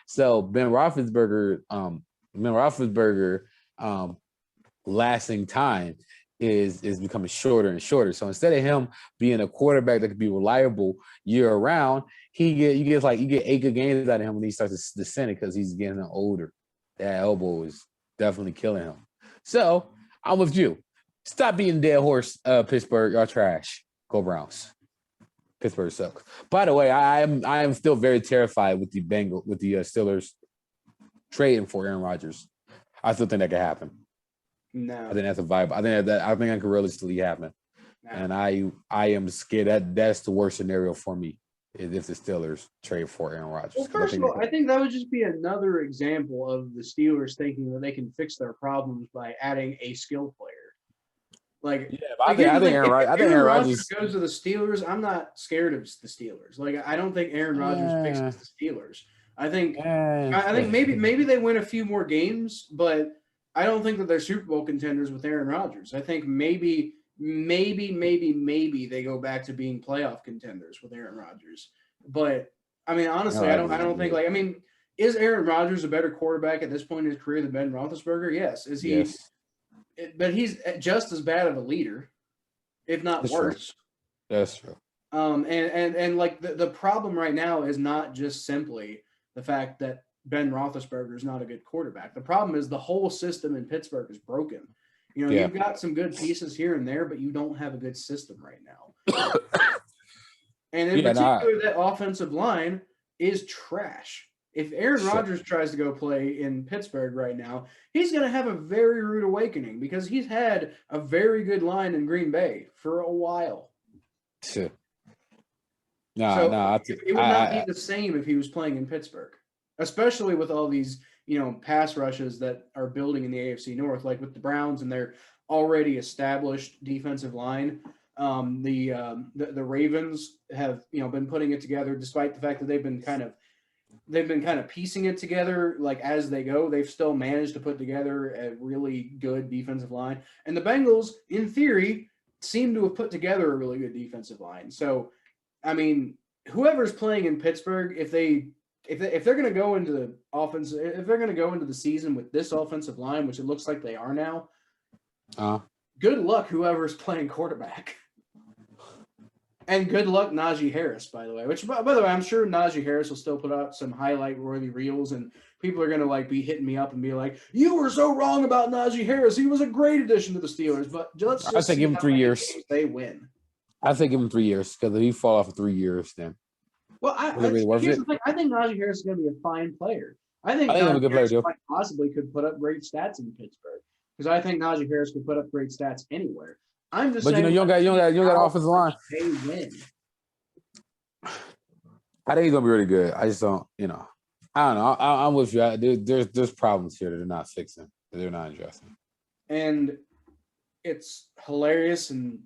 So Ben Roethlisberger lasting time is becoming shorter and shorter. So instead of him being a quarterback that could be reliable year round, you get 8 good games out of him when he starts to descend because he's getting older. That elbow is definitely killing him. So I'm with you. Stop being dead horse, Pittsburgh. Y'all trash. Go Browns. Pittsburgh sucks. By the way, I am still very terrified with the Steelers trading for Aaron Rodgers. I still think that could happen. No, I think that's a vibe. I think that could realistically happen. No. And I am scared that's the worst scenario for me if the Steelers trade for Aaron Rodgers. Well, first of all, I think that would just be another example of the Steelers thinking that they can fix their problems by adding a skill player. I think Aaron Rodgers goes to the Steelers. I'm not scared of the Steelers. I don't think Aaron Rodgers fixes the Steelers. I think maybe they win a few more games, but I don't think that they're Super Bowl contenders with Aaron Rodgers. I think maybe they go back to being playoff contenders with Aaron Rodgers. But I mean, honestly, I don't think is Aaron Rodgers a better quarterback at this point in his career than Ben Roethlisberger? Yes. Is he? Yes. But he's just as bad of a leader, if not worse. That's true. And the problem right now is not just simply the fact that Ben Roethlisberger is not a good quarterback. The problem is the whole system in Pittsburgh is broken. You've got some good pieces here and there, but you don't have a good system right now. And in particular, that offensive line is trash. if Aaron Rodgers tries to go play in Pittsburgh right now, he's going to have a very rude awakening because he's had a very good line in Green Bay for a while. Sure. It would not be the same if he was playing in Pittsburgh, especially with all these, pass rushes that are building in the AFC North, like with the Browns and their already established defensive line. The Ravens have, been putting it together despite the fact that they've been kind of piecing it together like as they go. They've still managed to put together a really good defensive line. And the Bengals, in theory, seem to have put together a really good defensive line. So, I mean, whoever's playing in Pittsburgh, if they're going to go into the offense, if they're going to go into the season with this offensive line, which it looks like they are now, good luck whoever's playing quarterback. And good luck Najee Harris, by the way. Which, by the way, I'm sure Najee Harris will still put out some highlight-worthy reels, and people are going to be hitting me up and be like, "You were so wrong about Najee Harris. He was a great addition to the Steelers." But let's just say give him 3 years. They win. I think give him 3 years because if he fall off for 3 years, then well, here's the thing. I think Najee Harris is going to be a fine player. I think he's a good player too. Possibly could put up great stats in Pittsburgh because I think Najee Harris could put up great stats anywhere. I'm just saying, you don't got offensive line. They win. I think he's gonna be really good. I just don't, I don't know. I'm with you. There's problems here that they're not fixing, that they're not addressing. And it's hilarious, and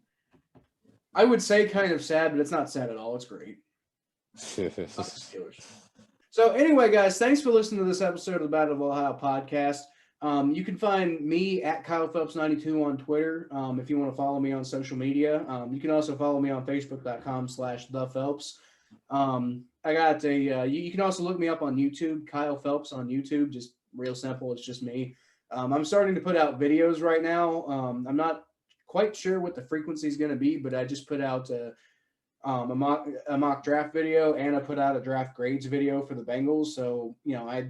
I would say kind of sad, but it's not sad at all. It's great. So anyway, guys, thanks for listening to this episode of the Battle of Ohio podcast. You can find me at Kyle Phelps 92 on Twitter. If you want to follow me on social media, you can also follow me on Facebook.com/thephelps. I got you can also look me up on YouTube, Kyle Phelps on YouTube, just real simple. It's just me. I'm starting to put out videos right now. I'm not quite sure what the frequency is going to be, but I just put out a mock draft video, and I put out a draft grades video for the Bengals. So, I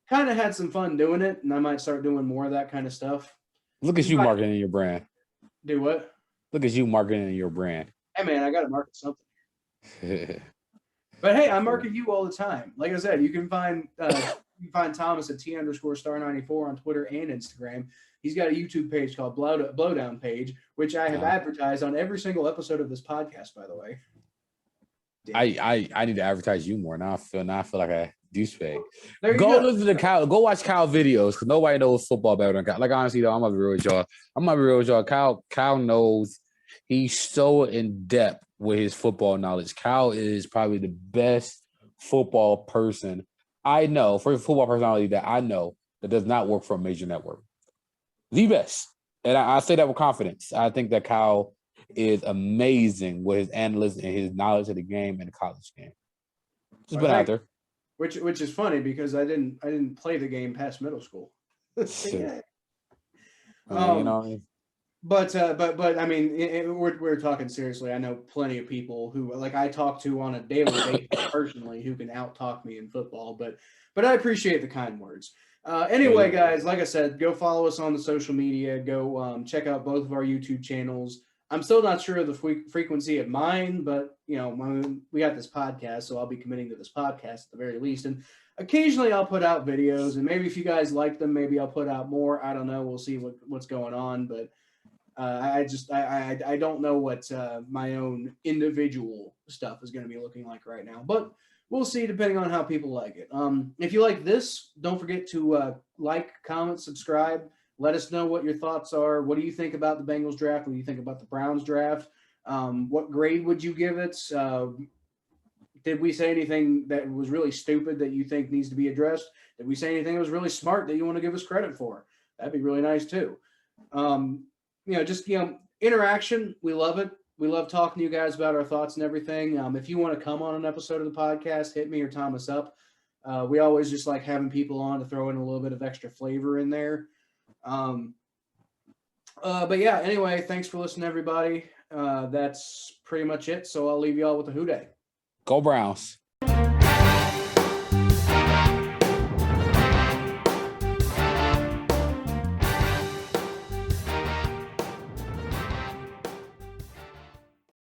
kind of had some fun doing it, and I might start doing more of that kind of stuff. Look at you marketing your brand. Do what? Look at you marketing your brand. Hey, man, I got to market something. But, hey, I market you all the time. Like I said, you can find Thomas at T_star94 on Twitter and Instagram. He's got a YouTube page called Blowdown Page, which I have advertised on every single episode of this podcast, by the way. I need to advertise you more. Now I feel like a douchebag. Go listen to Kyle. Go watch Kyle videos because nobody knows football better than Kyle. Like, honestly, though, I'm gonna be real with y'all. Kyle knows. He's so in depth with his football knowledge. Kyle is probably the best football person I know, for football personality that I know that does not work for a major network. The best. And I say that with confidence. I think that Kyle is amazing with his analysis and his knowledge of the game and the college game. Just been out there. Which is funny because I didn't play the game past middle school. Yeah. But I mean, we're talking seriously. I know plenty of people who I talk to on a daily basis personally who can out-talk me in football. But I appreciate the kind words. Anyway, guys, like I said, go follow us on the social media. Go check out both of our YouTube channels. I'm still not sure of the frequency of mine, but we got this podcast, so I'll be committing to this podcast at the very least. And occasionally I'll put out videos, and maybe if you guys like them, maybe I'll put out more. I don't know. We'll see what's going on, but I don't know what my own individual stuff is going to be looking like right now, but we'll see depending on how people like it. If you like this, don't forget to like, comment, subscribe. Let us know what your thoughts are. What do you think about the Bengals draft? What do you think about the Browns draft? What grade would you give it? Did we say anything that was really stupid that you think needs to be addressed? Did we say anything that was really smart that you want to give us credit for? That'd be really nice too. Interaction. We love it. We love talking to you guys about our thoughts and everything. If you want to come on an episode of the podcast, hit me or Thomas up. We always just like having people on to throw in a little bit of extra flavor in there. But yeah, anyway, thanks for listening, everybody. That's pretty much it. So I'll leave you all with a Who Dey. Go Browns.